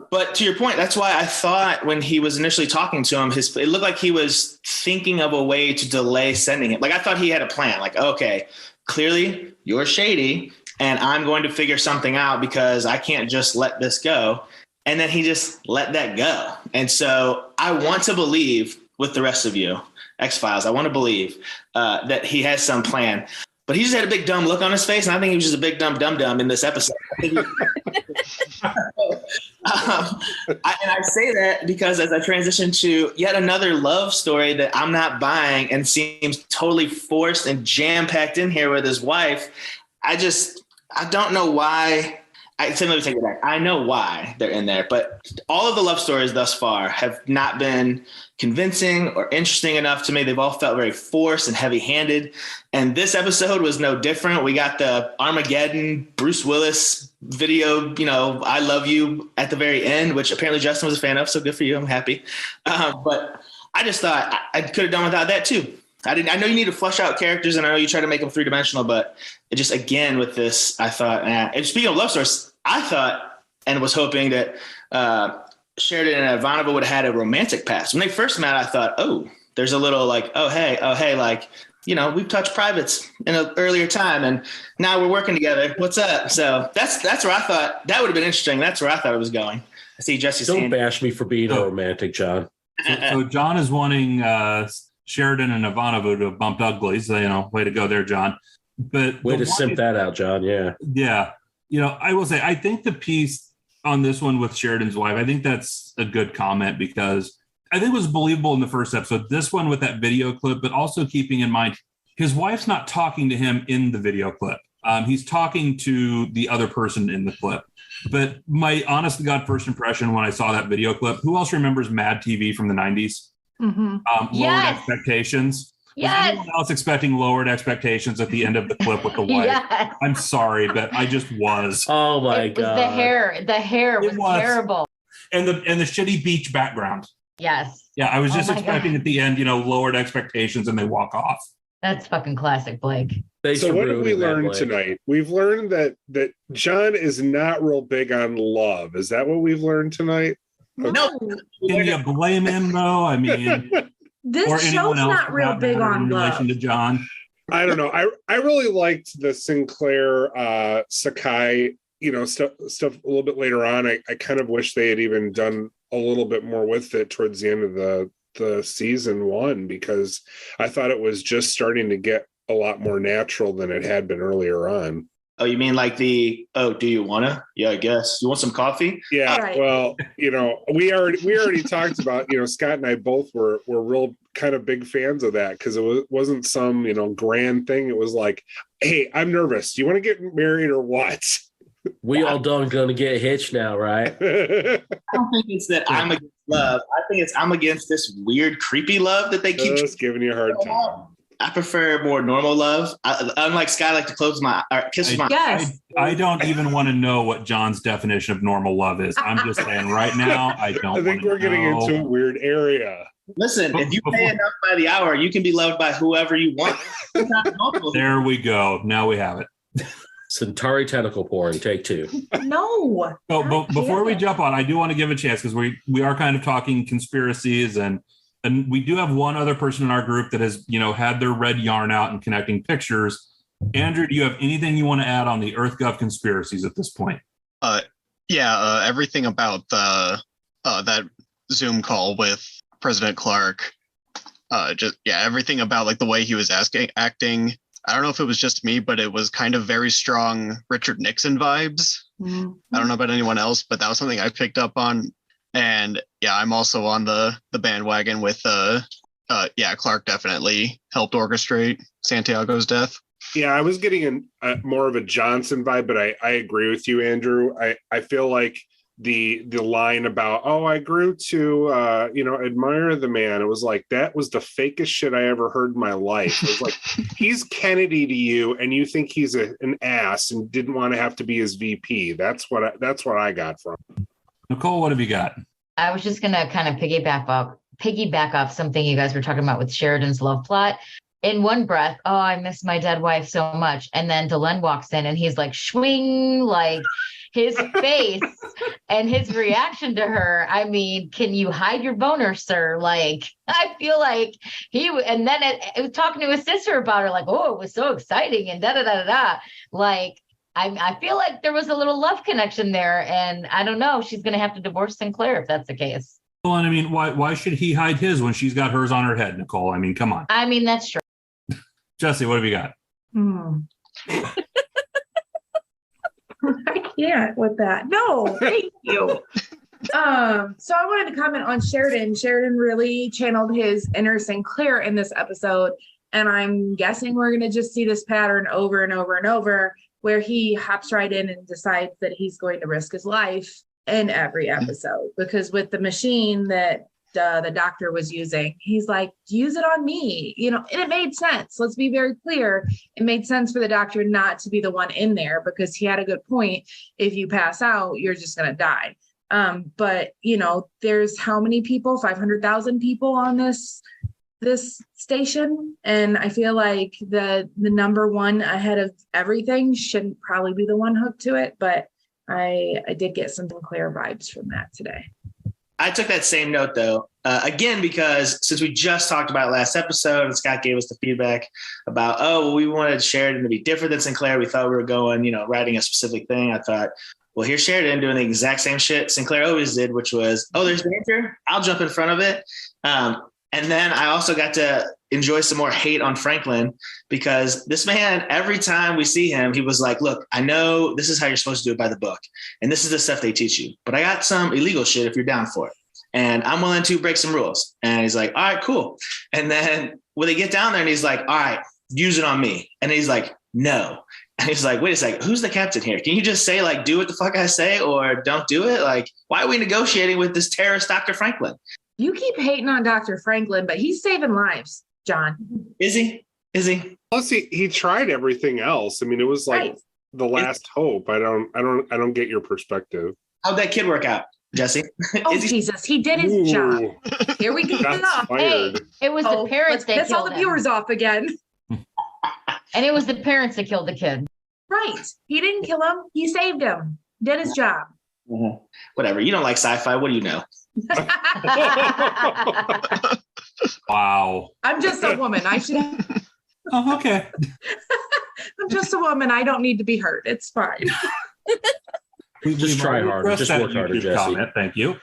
L: But to your point, that's why I thought when he was initially talking to him, it looked like he was thinking of a way to delay sending it. Like I thought he had a plan. Like, okay, clearly you're shady, and I'm going to figure something out because I can't just let this go. And then he just let that go. And so I want to believe with the rest of you, X-Files, I want to believe that he has some plan. But he just had a big dumb look on his face, and I think he was just a big dumb in this episode. And I say that because as I transition to yet another love story that I'm not buying and seems totally forced and jam-packed in here with his wife, I don't know why. Let me take it back. I know why they're in there, but all of the love stories thus far have not been convincing or interesting enough to me. They've all felt very forced and heavy-handed. And this episode was no different. We got the Armageddon, Bruce Willis video, I love you at the very end, which apparently Justin was a fan of. So good for you. I'm happy. But I just thought I could have done without that too. I know you need to flesh out characters, and I know you try to make them three-dimensional, but it just, again, with this, I thought, and speaking of love stories, I thought and was hoping that Sheridan and Ivanova would have had a romantic past. When they first met, I thought, oh, there's a little like, oh, hey, like, we've touched privates in an earlier time, and now we're working together. What's up? So that's where I thought that would have been interesting. That's where I thought it was going. I see Jesse's
I: Don't
L: hand.
I: bash me for being a romantic, John.
G: So John is wanting Sheridan and Ivanova to bump uglies. So, way to go there, John. But
I: way to simp that out, John. Yeah.
G: Yeah. I will say, I think the piece on this one with Sheridan's wife, I think that's a good comment because I think it was believable in the first episode. This one with that video clip, but also keeping in mind his wife's not talking to him in the video clip. He's talking to the other person in the clip. But my honest to God first impression when I saw that video clip, who else remembers Mad TV from the 90s?
H: Mm-hmm.
G: Lowered expectations. Was anyone else expecting lowered expectations at the end of the clip with the wife?
H: Yes.
G: I'm sorry, but I just was.
I: Oh my God.
H: The hair was terrible.
G: And the shitty beach background.
H: Yes.
G: Yeah, I was just expecting at the end, lowered expectations and they walk off.
H: That's fucking classic, Blake.
K: So what did we learn tonight? We've learned that John is not real big on love. Is that what we've learned tonight? Okay.
L: No.
G: Can you blame him though? I mean,
J: this show's not real big on love.
G: In relation to John.
K: I don't know. I really liked the Sinclair Sakai, stuff a little bit later on. I kind of wish they had even done a little bit more with it towards the end of the season one, because I thought it was just starting to get a lot more natural than it had been earlier on.
L: Oh, you mean like do you wanna? Yeah, I guess. You want some coffee?
K: Yeah. Right. Well, we already talked about, Scott and I both were real kind of big fans of that because it wasn't some, grand thing. It was like, hey, I'm nervous. Do you want to get married or what?
I: We all done gonna get hitched now, right?
L: I don't think it's that I'm against love. I think I'm against this weird, creepy love that they keep
K: just giving you a hard time.
L: I prefer more normal love. Unlike Sky, I like to kiss my.
J: Yes.
G: I don't even want to know what John's definition of normal love is. I'm just saying right now, I don't.
K: I think we're getting into a weird area.
L: Listen, if you pay enough by the hour, you can be loved by whoever you want.
G: There we go. Now we have it.
I: Centauri tentacle porn, take 2.
J: No.
G: But before we jump on, I do want to give a chance because we are kind of talking conspiracies and we do have one other person in our group that has, had their red yarn out and connecting pictures. Andrew, do you have anything you want to add on the EarthGov conspiracies at this point?
N: Everything about that Zoom call with President Clark. Everything about like the way he was acting. I don't know if it was just me, but it was kind of very strong Richard Nixon vibes. Mm-hmm. I don't know about anyone else, but that was something I picked up on. And I'm also on the bandwagon with Clark definitely helped orchestrate Santiago's death.
K: Yeah, I was getting more of a Johnson vibe, but I agree with you, Andrew. I feel like the line about, oh, I grew to admire the man. It was like, that was the fakest shit I ever heard in my life. It was like, he's Kennedy to you, and you think he's an ass and didn't want to have to be his VP. That's what I got from him.
G: Nicole, what have you got?
H: I was just gonna kind of piggyback off something you guys were talking about with Sheridan's love plot. In one breath, oh, I miss my dead wife so much. And then Delenn walks in and he's like, swing, like his face and his reaction to her. I mean, can you hide your boner, sir? Like, I feel like and then it was talking to his sister about her, like, oh, it was so exciting and da-da-da-da-da. Like, I feel like there was a little love connection there. And I don't know, she's going to have to divorce Sinclair if that's the case.
G: Well, and I mean, why should he hide his when she's got hers on her head, Nicole? I mean, come on.
H: I mean, that's true.
G: Jessi, what have you got?
J: I can't with that. No, thank you. So I wanted to comment on Sheridan. Sheridan really channeled his inner Sinclair in this episode. And I'm guessing we're going to just see this pattern over and over and over, where he hops right in and decides that he's going to risk his life in every episode. Because with the machine that the doctor was using, he's like, use it on me, and it made sense. Let's be very clear. It made sense for the doctor not to be the one in there, because he had a good point. If you pass out, you're just going to die. But there's how many people, 500,000 people on this station. And I feel like the number one ahead of everything shouldn't probably be the one hooked to it. But I did get some Sinclair vibes from that today.
L: I took that same note, though, again, because since we just talked about it last episode and Scott gave us the feedback about, we wanted Sheridan to be different than Sinclair. We thought we were going, writing a specific thing. I thought, well, here's Sheridan doing the exact same shit Sinclair always did, which was, there's danger. I'll jump in front of it. And then I also got to enjoy some more hate on Franklin, because this man, every time we see him, he was like, look, I know this is how you're supposed to do it by the book, and this is the stuff they teach you, but I got some illegal shit if you're down for it, and I'm willing to break some rules. And he's like, all right, cool. And then when they get down there and he's like, all right, use it on me. And he's like, no. And he's like, wait a second, who's the captain here? Can you just say, like, do what the fuck I say or don't do it? Like, why are we negotiating with this terrorist Dr. Franklin?
J: You keep hating on Dr. Franklin, but he's saving lives, John.
L: Is he?
K: Plus, he tried everything else. I mean, it was like the last hope. I don't get your perspective.
L: How'd that kid work out, Jessi?
J: Oh, Jesus, he did his job. Here we go.
H: Hey, it was the parents that
J: killed
H: killed
J: all the
H: him.
J: viewers off again.
H: And it was the parents that killed the kid.
J: Right. He didn't kill him. He saved him. Did his job.
L: Mm-hmm. Whatever. You don't like sci-fi. What do you know?
G: Wow.
J: I'm just a woman. I should.
G: Oh, okay.
J: I'm just a woman. I don't need to be hurt. It's fine.
I: Just try harder. Just work harder, Jessi.
G: Thank you.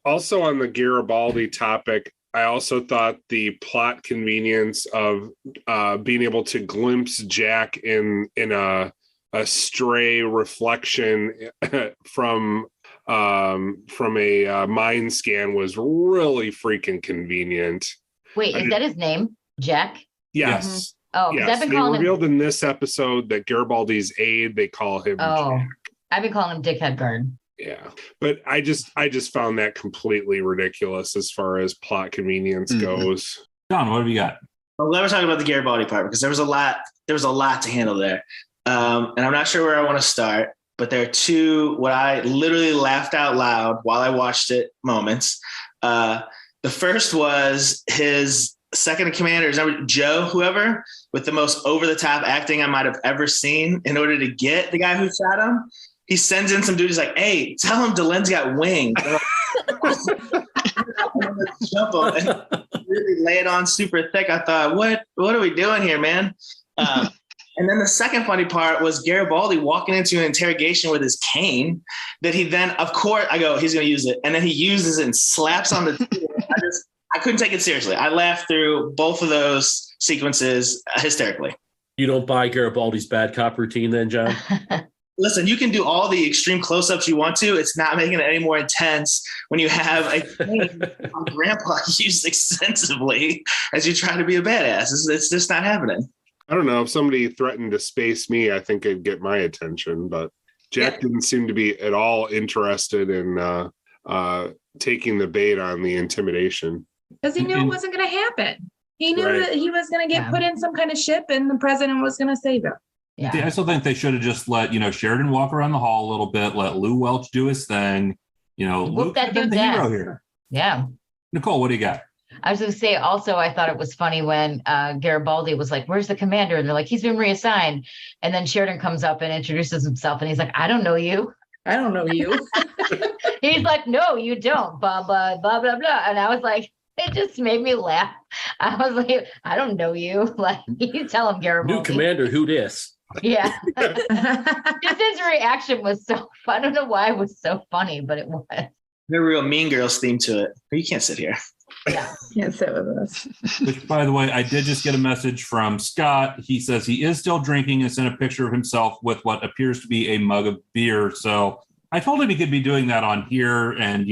K: Also, on the Garibaldi topic, I also thought the plot convenience of being able to glimpse Jack in a stray reflection from a mind scan was really freaking convenient.
H: Wait, is that his name? Jack?
K: Yes.
H: Mm-hmm. Oh,
K: yes.
H: I've been
K: they
H: calling
K: revealed
H: him...
K: in this episode that Garibaldi's aide, they call him Jack.
H: I've been calling him Dickhead Guard.
K: Yeah, but I just found that completely ridiculous as far as plot convenience goes.
G: John, what have you got?
L: Well, let me talk about the Garibaldi part, because there was a lot to handle there. And I'm not sure where I want to start, but there are two what I literally laughed out loud while I watched it moments. The first was his second in command, or Joe, whoever, with the most over-the-top acting I might have ever seen in order to get the guy who shot him. He sends in some dude. He's like, hey, tell him Delenn's got wings. Jump him and really lay it on super thick. I thought, what are we doing here, man? And then the second funny part was Garibaldi walking into an interrogation with his cane that he then, of course, I go, he's going to use it. And then he uses it and slaps on the table. I couldn't take it seriously. I laughed through both of those sequences hysterically.
I: You don't buy Garibaldi's bad cop routine then, John?
L: Listen, you can do all the extreme close-ups you want to. It's not making it any more intense when you have a cane on Grandpa used extensively as you try to be a badass. It's just not happening.
K: I don't know. If somebody threatened to space me, I think it'd get my attention. But Jack didn't seem to be at all interested in taking the bait on the intimidation.
J: Because he knew it wasn't going to happen. He knew that he was going to get put in some kind of ship and the president was going to save him.
H: Yeah.
G: See, I still think they should have just let, Sheridan walk around the hall a little bit, let Lou Welch do his thing. Luke
H: that
G: been the
H: dude's
G: hero
H: ass.
G: here.
H: Yeah.
G: Nicole, what do you got?
H: I was going to say also, I thought it was funny when Garibaldi was like, where's the commander? And they're like, he's been reassigned. And then Sheridan comes up and introduces himself and he's like, I don't know you.
J: I don't know you.
H: He's like, no, you don't. Blah, blah, blah, blah, blah. And I was like, it just made me laugh. I was like, I don't know you. Like, you tell him, Garibaldi.
I: New commander, who dis?
H: Yeah. Just his reaction was so, I don't know why it was so funny, but it was.
L: The real Mean Girls theme to it. You can't sit here.
H: Yeah.
J: Can't sit with us.
G: Which, by the way, I did just get a message from Scott. He says he is still drinking and sent a picture of himself with what appears to be a mug of beer. So I told him he could be doing that on here, and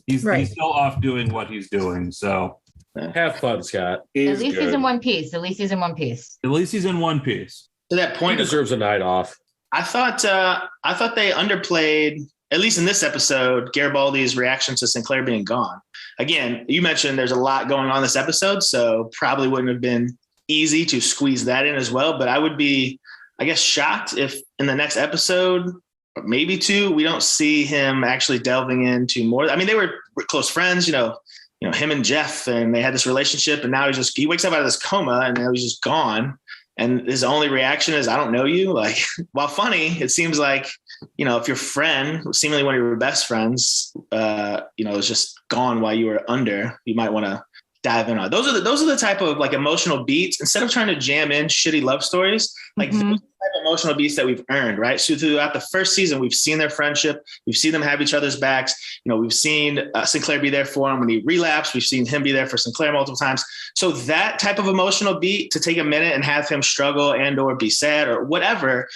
G: he's still off doing what he's doing. So
I: have fun, Scott.
H: At least he's in one piece. At least he's in one piece.
G: At least he's in one piece.
L: To that point,
I: he deserves a night off.
L: I thought they underplayed, at least in this episode, Garibaldi's reaction to Sinclair being gone. Again, you mentioned there's a lot going on this episode, so probably wouldn't have been easy to squeeze that in as well. But I would be, I guess, shocked if in the next episode, or maybe two, we don't see him actually delving into more. I mean, they were close friends, him and Jeff, and they had this relationship, and now he wakes up out of this coma, and now he's just gone. And his only reaction is, I don't know you. Like, while funny, it seems like, if your friend, seemingly one of your best friends, is just gone while you were under, you might want to dive in on. Those are the type of like emotional beats. Instead of trying to jam in shitty love stories, like those are the type of emotional beats that we've earned, right? So throughout the first season, we've seen their friendship. We've seen them have each other's backs. We've seen Sinclair be there for him when he relapsed. We've seen him be there for Sinclair multiple times. So that type of emotional beat, to take a minute and have him struggle and or be sad or whatever,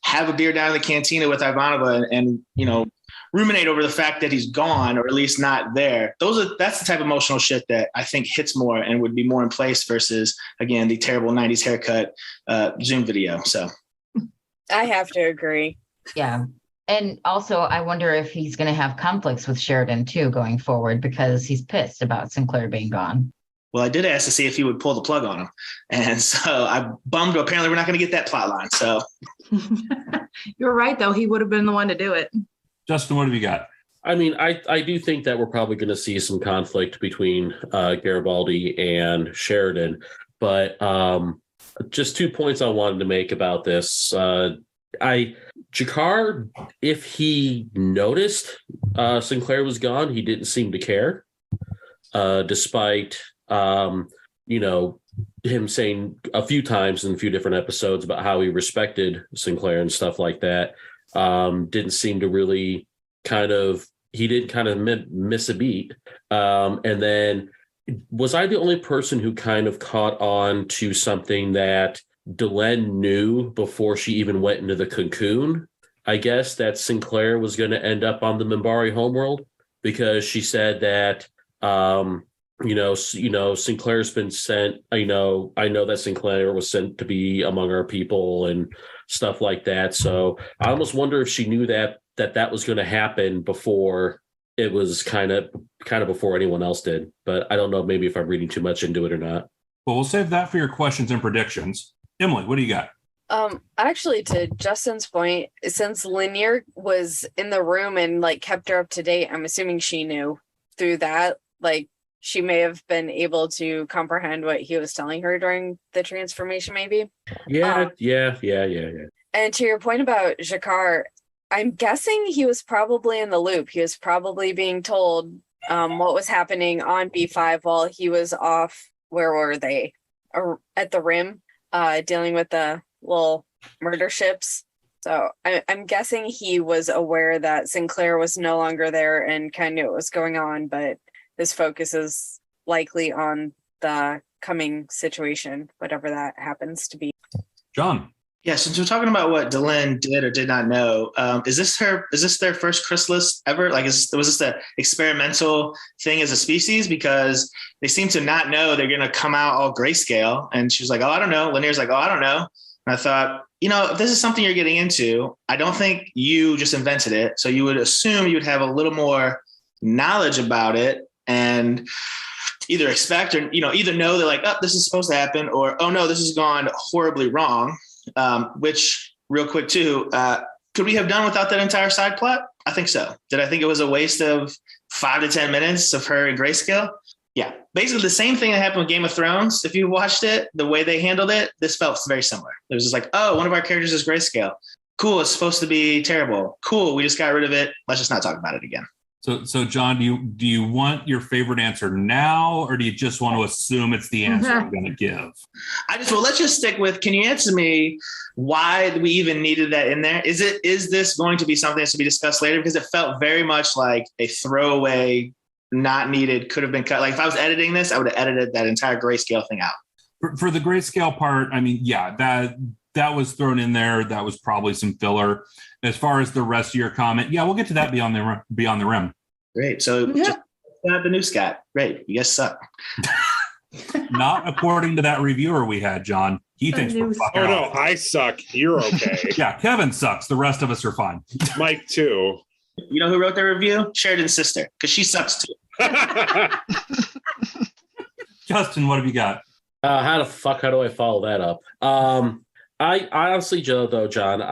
L: have a beer down in the cantina with Ivanova and ruminate over the fact that he's gone, or at least not there. That's the type of emotional shit that I think hits more and would be more in place versus, again, the terrible 90s haircut Zoom video. So
M: I have to agree.
H: Yeah. And also, I wonder if he's going to have conflicts with Sheridan too going forward, because he's pissed about Sinclair being gone.
L: Well, I did ask to see if he would pull the plug on him. And so I bummed. Apparently, we're not going to get that plot line. So
J: You're right, though. He would have been the one to do it.
G: Justin, what have you got?
I: I mean, I do think that we're probably going to see some conflict between Garibaldi and Sheridan. But just 2 points I wanted to make about this. Jakar, if he noticed Sinclair was gone, he didn't seem to care, despite him saying a few times in a few different episodes about how he respected Sinclair and stuff like that. Didn't seem to really he didn't miss a beat. And then was I the only person who kind of caught on to something that Delenn knew before she even went into the cocoon? I guess that Sinclair was going to end up on the Minbari homeworld, because she said that, Sinclair's been sent. I know that Sinclair was sent to be among our people and stuff like that. So I almost wonder if she knew that was going to happen before it was kind of before anyone else did. But I don't know, maybe if I'm reading too much into it or not.
G: Well, we'll save that for your questions and predictions. Emily, what do you got?
M: Actually, to Justin's point, since Lanier was in the room and kept her up to date, I'm assuming she knew through that. She may have been able to comprehend what he was telling her during the transformation, maybe.
I: Yeah.
M: And to your point about Jakar, I'm guessing he was probably in the loop. He was probably being told what was happening on B5 while he was off. Where were they? At the Rim, dealing with the little murder ships. So I'm guessing he was aware that Sinclair was no longer there and kind of knew what was going on, but his focus is likely on the coming situation, whatever that happens to be.
G: John.
L: Yeah, since we're talking about what Delenn did or did not know, is this their first chrysalis ever? Was this the experimental thing as a species? Because they seem to not know they're going to come out all grayscale. And she was like, oh, I don't know. Lanier's like, oh, I don't know. And I thought, if this is something you're getting into, I don't think you just invented it. So you would assume you would have a little more knowledge about it and either expect or, either know that like, oh, this is supposed to happen, or, oh no, this has gone horribly wrong. Which real quick too, could we have done without that entire side plot? I think so. Did I think it was a waste of 5 to 10 minutes of her in grayscale? Yeah. Basically the same thing that happened with Game of Thrones. If you watched it, the way they handled it, this felt very similar. It was just like, oh, one of our characters is grayscale. Cool. It's supposed to be terrible. Cool. We just got rid of it. Let's just not talk about it again.
G: So John, do you want your favorite answer now, or do you just want to assume it's the answer I'm going to give?
L: Let's just stick with, can you answer me why we even needed that in there? Is this going to be something that's to be discussed later? Because it felt very much like a throwaway, not needed, could have been cut. Like if I was editing this, I would have edited that entire grayscale thing out.
G: For the grayscale part, I mean, yeah, that was thrown in there. That was probably some filler. As far as the rest of your comment, yeah, we'll get to that beyond the rim.
L: Great. So just the new Scott. Great. You guys suck.
G: Not according to that reviewer we had, John. He thinks we're fucking
K: no, I suck. You're okay.
G: Yeah, Kevin sucks. The rest of us are fine.
K: Mike too.
L: You know who wrote the review? Sheridan's sister, because she sucks too.
G: Justin, what have you got?
I: How do I follow that up? I honestly, John,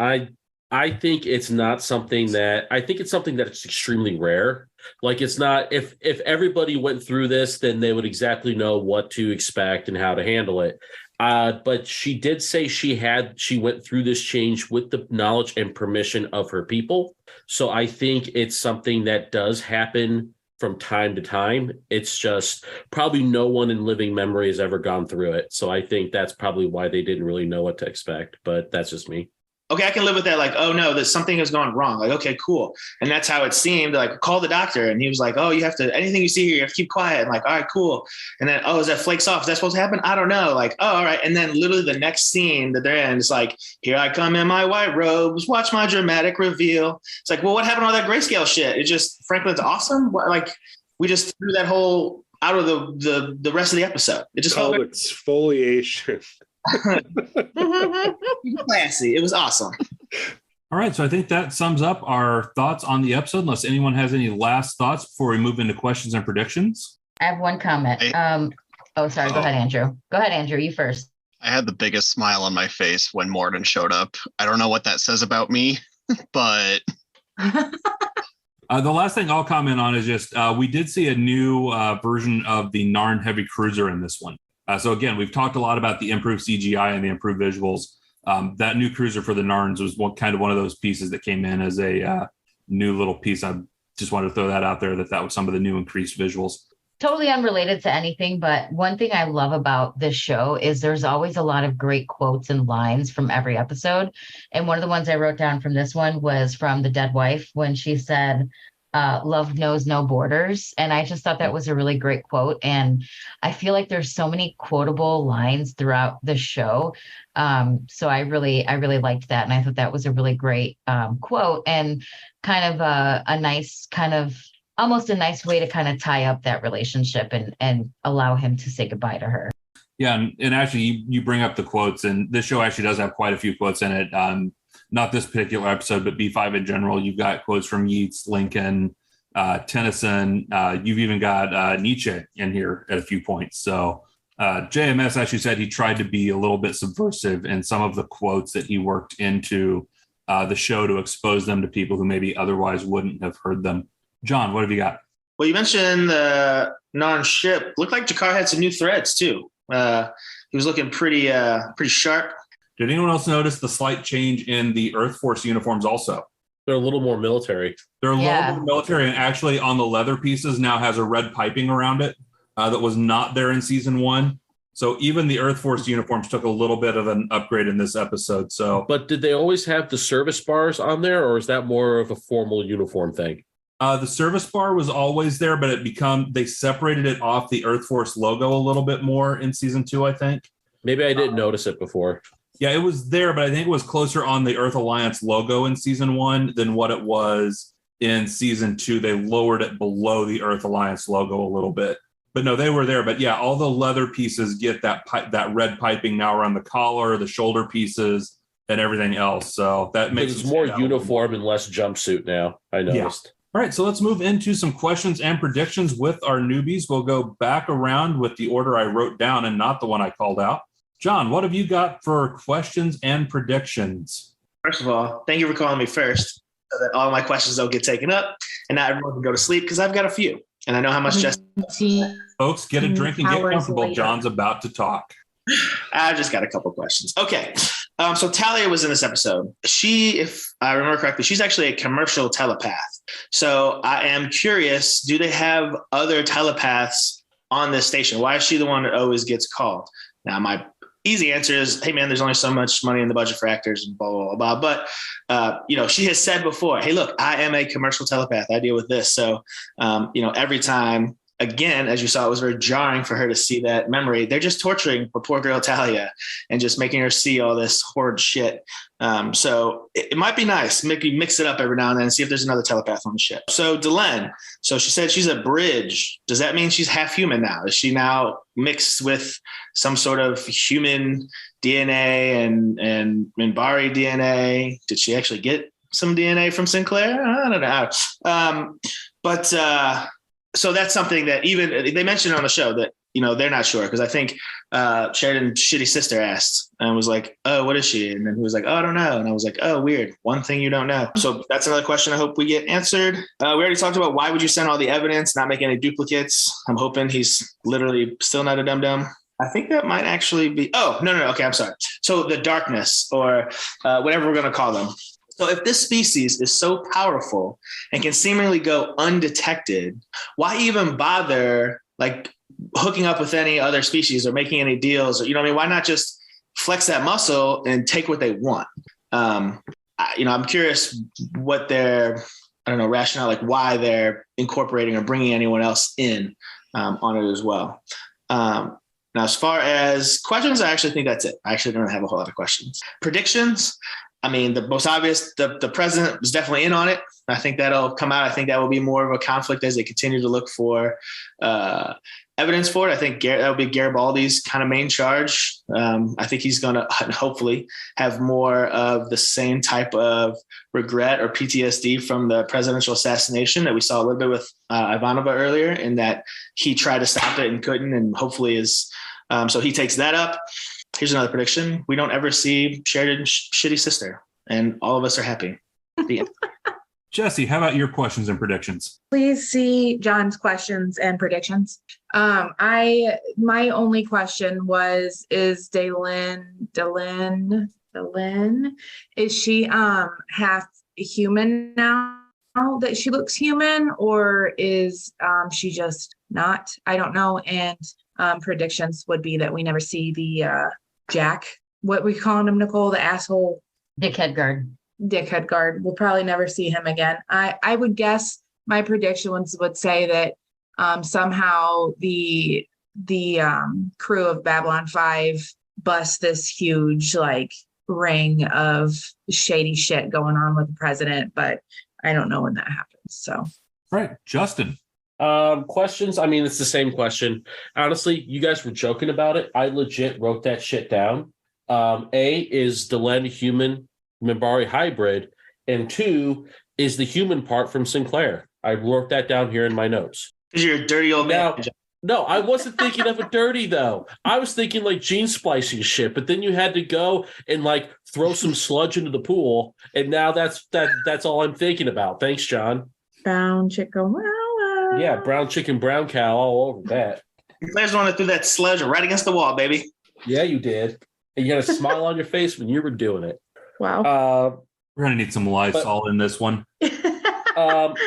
I: I think it's not something that I think it's something that it's extremely rare. Like it's not if everybody went through this, then they would exactly know what to expect and how to handle it. But she did say she went through this change with the knowledge and permission of her people. So I think it's something that does happen from time to time. It's just probably no one in living memory has ever gone through it. So I think that's probably why they didn't really know what to expect, but that's just me.
L: Okay, I can live with that. Like, oh no, there's something has gone wrong. Like, okay, cool. And that's how it seemed. Like, call the doctor. And he was like, oh, you have to, anything you see here, you have to keep quiet. And like, all right, cool. And then, oh, is that flakes off? Is that supposed to happen? I don't know. Like, oh, all right. And then literally the next scene that they're in is like, here I come in my white robes, watch my dramatic reveal. It's like, well, what happened to all that grayscale shit? It just, Franklin's awesome. Like, we just threw that whole out of the rest of the episode. It just
K: called exfoliation.
L: Classy. It was awesome.
G: All right, so I think that sums up our thoughts on the episode, unless anyone has any last thoughts before we move into questions and predictions.
H: I have one comment. Go ahead, Andrew. Go ahead, Andrew, you first.
N: I had the biggest smile on my face when Morden showed up. I don't know what that says about me, but...
G: The last thing I'll comment on is just we did see a new version of the Narn heavy cruiser in this one. So again, we've talked a lot about the improved CGI and the improved visuals. That new cruiser for the Narns was one of those pieces that came in as a new little piece. I just wanted to throw that out there that was some of the new increased visuals.
H: Totally unrelated to anything, but one thing I love about this show is there's always a lot of great quotes and lines from every episode. And one of the ones I wrote down from this one was from the dead wife when she said, love knows no borders. And I just thought that was a really great quote. And I feel like there's so many quotable lines throughout the show. So I really liked that. And I thought that was a really great quote and kind of a nice kind of almost a nice way to kind of tie up that relationship and allow him to say goodbye to her.
G: Yeah. And actually you bring up the quotes, and this show actually does have quite a few quotes in it. Not this particular episode, but B5 in general. You've got quotes from Yeats, Lincoln, Tennyson. You've even got Nietzsche in here at a few points. So JMS actually said he tried to be a little bit subversive in some of the quotes that he worked into the show to expose them to people who maybe otherwise wouldn't have heard them. John, what have you got?
L: Well, you mentioned the non-ship. Looked like Jakar had some new threads too. He was looking pretty sharp.
G: Did anyone else notice the slight change in the Earth Force uniforms also?
I: They're a little more military.
G: They're a little more military, and actually on the leather pieces now has a red piping around it that was not there in season 1. So even the Earth Force uniforms took a little bit of an upgrade in this episode. So,
I: but did they always have the service bars on there, or is that more of a formal uniform thing?
G: The service bar was always there, but they separated it off the Earth Force logo a little bit more in season 2, I think.
I: Maybe I didn't notice it before.
G: Yeah, it was there, but I think it was closer on the Earth Alliance logo in season 1 than what it was in season 2. They lowered it below the Earth Alliance logo a little bit. But no, they were there. But yeah, all the leather pieces get that red piping now around the collar, the shoulder pieces, and everything else. So that makes
I: it's more uniform and less jumpsuit now, I noticed.
G: Yeah. All right, so let's move into some questions and predictions with our newbies. We'll go back around with the order I wrote down and not the one I called out. John, what have you got for questions and predictions?
L: First of all, thank you for calling me first so that all my questions don't get taken up and not everyone can go to sleep because I've got a few and I know how much Jessi.
G: Folks, get a drink and get comfortable. Later. John's about to talk.
L: I've just got a couple questions. Okay. So Talia was in this episode. She, if I remember correctly, she's actually a commercial telepath. So I am curious, do they have other telepaths on this station? Why is she the one that always gets called? Now, my easy answer is, hey, man, there's only so much money in the budget for actors and blah, blah, blah. But, she has said before, hey, look, I am a commercial telepath. I deal with this. So, every time, again, as you saw, it was very jarring for her to see that memory. They're just torturing the poor girl Talia and just making her see all this horrid shit. So it might be nice, maybe mix it up every now and then and see if there's another telepath on the ship. So Delenn, so she said she's a bridge. Does that mean she's half human now? Is she now mixed with some sort of human DNA and Minbari DNA? Did she actually get some DNA from Sinclair? I don't know. So that's something that even they mentioned on the show that, they're not sure. Cause I think Sheridan's shitty sister asked and was like, oh, what is she? And then he was like, oh, I don't know. And I was like, oh, weird. One thing you don't know. So that's another question I hope we get answered. We already talked about why would you send all the evidence, not make any duplicates. I'm hoping he's literally still not a dum-dum. I think that might actually be, no. Okay. I'm sorry. So the darkness or whatever we're going to call them. So if this species is so powerful and can seemingly go undetected, why even bother hooking up with any other species or making any deals? Or, why not just flex that muscle and take what they want? I'm curious what their, rationale, why they're incorporating or bringing anyone else in on it as well. Now, as far as questions, I actually think that's it. I actually don't have a whole lot of questions. Predictions. The most obvious, the president was definitely in on it. I think that'll come out. I think that will be more of a conflict as they continue to look for evidence for it. I think that will be Garibaldi's kind of main charge. I think he's going to hopefully have more of the same type of regret or PTSD from the presidential assassination that we saw a little bit with Ivanova earlier, in that he tried to stop it and couldn't, and hopefully is. So he takes that up. Here's another prediction. We don't ever see Sheridan's shitty sister, and all of us are happy.
G: Jessi, how about your questions and predictions?
J: Please see John's questions and predictions. My only question was, is Delenn, is she half human now that she looks human, or is she just not? I don't know. And predictions would be that we never see the Jack, what we calling him, Nicole, the asshole
H: dickhead guard.
J: We'll probably never see him again. I would guess my predictions would say that somehow the crew of Babylon 5 bust this huge ring of shady shit going on with the president, but I don't know when that happens. So,
G: all right, Justin.
I: Questions. It's the same question. Honestly, you guys were joking about it. I legit wrote that shit down. A, is Delenn human Minbari hybrid? And 2, is the human part from Sinclair? I wrote that down here in my notes.
L: Because you're a dirty old man.
I: No, I wasn't thinking of a dirty though. I was thinking gene splicing shit, but then you had to go and throw some sludge into the pool, and now that's all I'm thinking about. Thanks, John.
J: Brown chicken.
I: Yeah, brown chicken, brown cow, all over that.
L: Players want to throw that sludge right against the wall, baby.
I: Yeah, you did. And you had a smile on your face when you were doing it.
J: Wow.
G: We're going to need some Lysol in this one.
I: But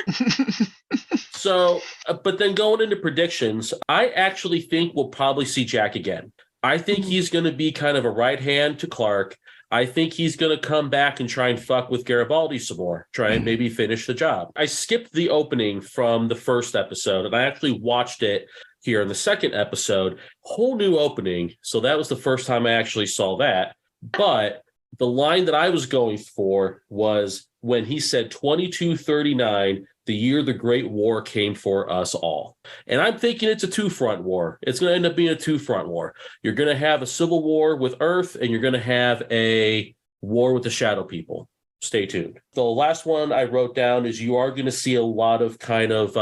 I: then going into predictions, I actually think we'll probably see Jack again. I think he's going to be kind of a right hand to Clark. I think he's going to come back and try and fuck with Garibaldi some more, try and maybe finish the job. I skipped the opening from the first episode, and I actually watched it here in the second episode. Whole new opening. So that was the first time I actually saw that. But the line that I was going for was when he said 2239, the year the Great War came for us all. And I'm thinking it's a two-front war. It's going to end up being a two-front war. You're going to have a civil war with Earth, and you're going to have a war with the Shadow People. Stay tuned. The last one I wrote down is you are going to see a lot of kind of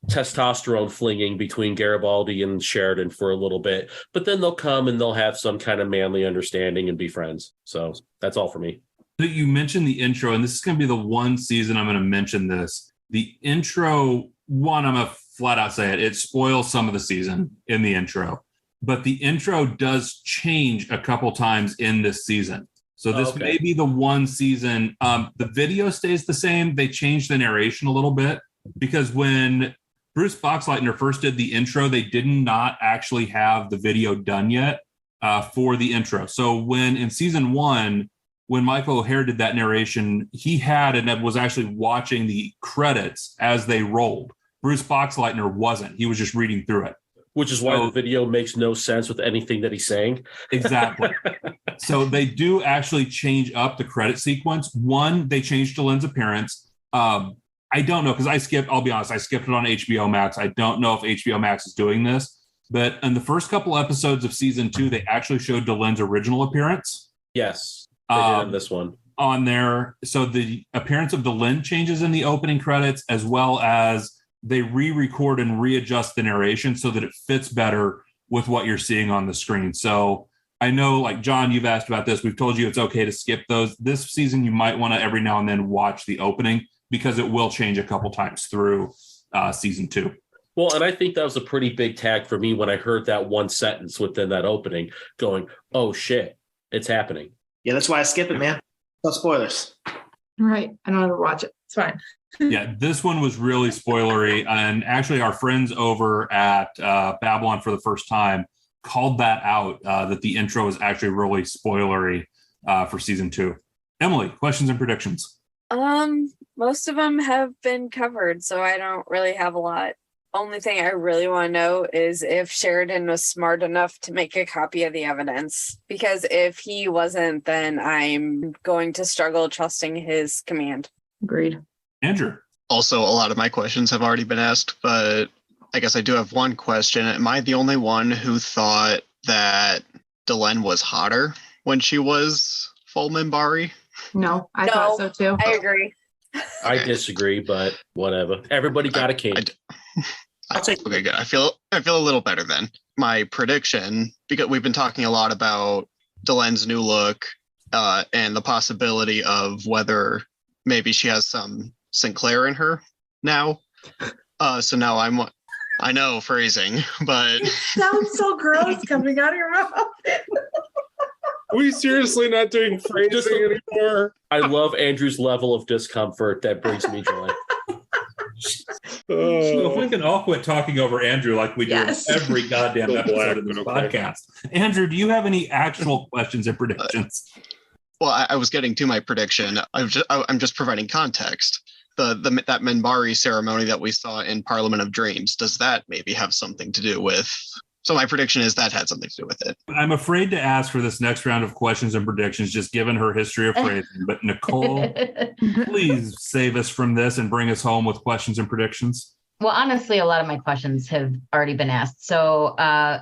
I: testosterone flinging between Garibaldi and Sheridan for a little bit, but then they'll come and they'll have some kind of manly understanding and be friends. So that's all for me.
G: You mentioned the intro, and this is going to be the one season I'm going to mention this. The intro, one, I'm going to flat out say it, it spoils some of the season in the intro, but the intro does change a couple times in this season. So this may be the one season. The video stays the same. They changed the narration a little bit because when Bruce Boxleitner first did the intro, they did not actually have the video done yet for the intro. So when in season 1, when Michael O'Hare did that narration, he had and was actually watching the credits as they rolled. Bruce Boxleitner wasn't. He was just reading through it.
I: Which is why the video makes no sense with anything that he's saying.
G: Exactly. So they do actually change up the credit sequence. One, they changed Delenn's appearance. I don't know, because I'll be honest, I skipped it on HBO Max. I don't know if HBO Max is doing this. But in the first couple episodes of season 2, they actually showed Delenn's original appearance.
I: Yes. They did on this one.
G: On there. So the appearance of Delenn changes in the opening credits, as well as they re-record and readjust the narration so that it fits better with what you're seeing on the screen. So I know, like, John, you've asked about this. We've told you it's okay to skip those. This season, you might want to every now and then watch the opening because it will change a couple times through season 2.
I: Well, and I think that was a pretty big tag for me when I heard that one sentence within that opening going, oh, shit, it's happening.
L: Yeah, that's why I skip it, man. No spoilers.
J: Right. I don't ever watch it. It's fine.
G: Yeah, this one was really spoilery. And actually, our friends over at Babylon for the First Time called that out, that the intro is actually really spoilery for season 2. Emily, questions and predictions?
M: Most of them have been covered, so I don't really have a lot. Only thing I really want to know is if Sheridan was smart enough to make a copy of the evidence. Because if he wasn't, then I'm going to struggle trusting his command.
J: Agreed.
G: Andrew.
N: Also, a lot of my questions have already been asked, but I guess I do have one question. Am I the only one who thought that Delenn was hotter when she was full Minbari?
J: No, I thought so too.
M: I agree.
I: I disagree, but whatever. Everybody got a king.
N: Okay, good. I feel a little better then. My prediction, because we've been talking a lot about Delenn's new look and the possibility of whether maybe she has some Sinclair in her now. So now I know phrasing, but
J: it sounds so gross coming out of your mouth.
K: Are we seriously not doing phrasing anymore?
I: I love Andrew's level of discomfort. That brings me joy.
G: So if we can all quit talking over Andrew like we do every goddamn episode of this podcast. Andrew, do you have any actual questions and predictions?
N: Well, I was getting to my prediction. I'm just providing context. That Minbari ceremony that we saw in Parliament of Dreams, does that maybe have something to do with? So my prediction is that had something to do with it.
G: I'm afraid to ask for this next round of questions and predictions, just given her history of phrasing. But Nicole, please save us from this and bring us home with questions and predictions.
H: Well, honestly, a lot of my questions have already been asked. So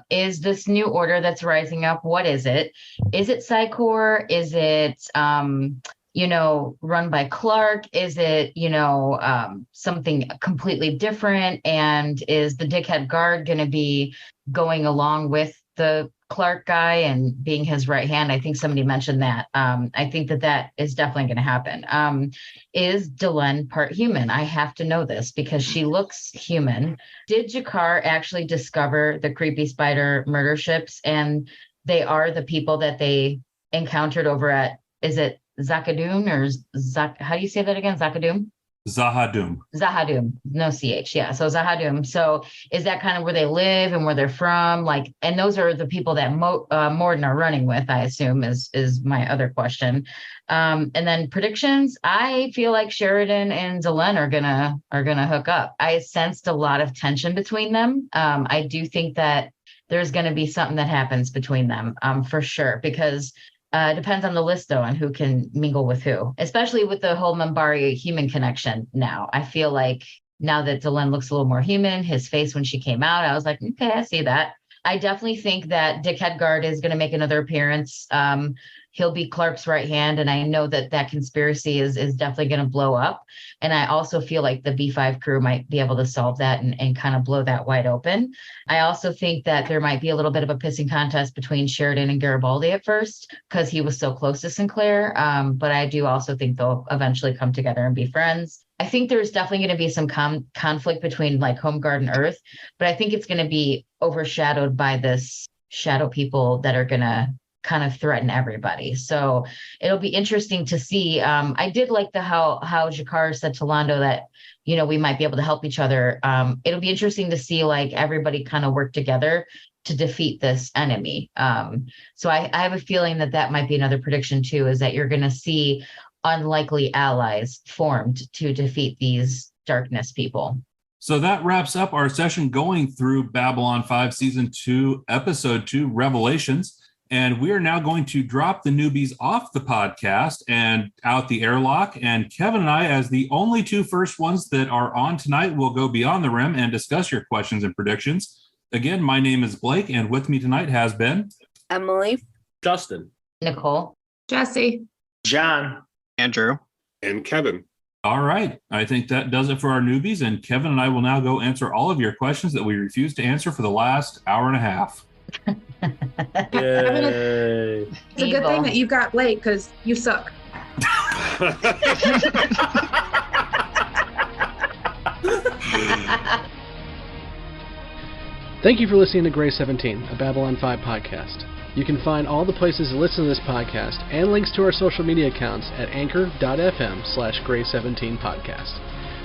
H: is this new order that's rising up, what is it? Is it Psy-Corps? Is it, run by Clark? Is it, something completely different? And is the Dickhead Guard going to be going along with the Clark guy and being his right hand? I think somebody mentioned that. I think that is definitely going to happen. Is Delenn part human? I have to know this because she looks human. Did Jakar actually discover the creepy spider murder ships? And they are the people that they encountered over at, is it Zakadoon or how do you say that again? Zakadoon? Zahadum, no CH. Yeah. So Zahadum. So is that kind of where they live and where they're from? And those are the people that Morden are running with, I assume is my other question. And then predictions. I feel like Sheridan and Delenn are gonna hook up. I sensed a lot of tension between them. I do think that there's going to be something that happens between them for sure, because Depends on the list, though, on who can mingle with who, especially with the whole Minbari human connection now. I feel like now that Delenn looks a little more human, his face when she came out, I was like, okay, I see that. I definitely think that Dick Hedgard is going to make another appearance. He'll be Clark's right hand, and I know that that conspiracy is definitely going to blow up. And I also feel like the B5 crew might be able to solve that and kind of blow that wide open. I also think that there might be a little bit of a pissing contest between Sheridan and Garibaldi at first because he was so close to Sinclair. But I do also think they'll eventually come together and be friends. I think there's definitely going to be some conflict between like Home Guard and Earth, but I think it's going to be overshadowed by this shadow people that are going to kind of threaten everybody. So it'll be interesting to see. I did like how Jakar said to Londo that, you know, we might be able to help each other. It'll be interesting to see like everybody kind of work together to defeat this enemy. So I have a feeling that might be another prediction too, is that you're going to see unlikely allies formed to defeat these darkness people.
G: So that wraps up our session going through Babylon 5 Season 2, Episode 2, Revelations. And we are now going to drop the newbies off the podcast and out the airlock. And Kevin and I, as the only two first ones that are on tonight, will go beyond the rim and discuss your questions and predictions. Again, my name is Blake, and with me tonight has been
M: Emily,
I: Justin,
H: Nicole,
J: Jessi,
L: John,
N: Andrew,
K: and Kevin.
G: All right. I think that does it for our newbies. And Kevin and I will now go answer all of your questions that we refused to answer for the last hour and a half.
J: It's a good thing that you got Blake because you suck.
F: Thank you for listening to Grey 17, a Babylon 5 podcast. You can find all the places to listen to this podcast and links to our social media accounts at anchor.fm/Grey17podcast.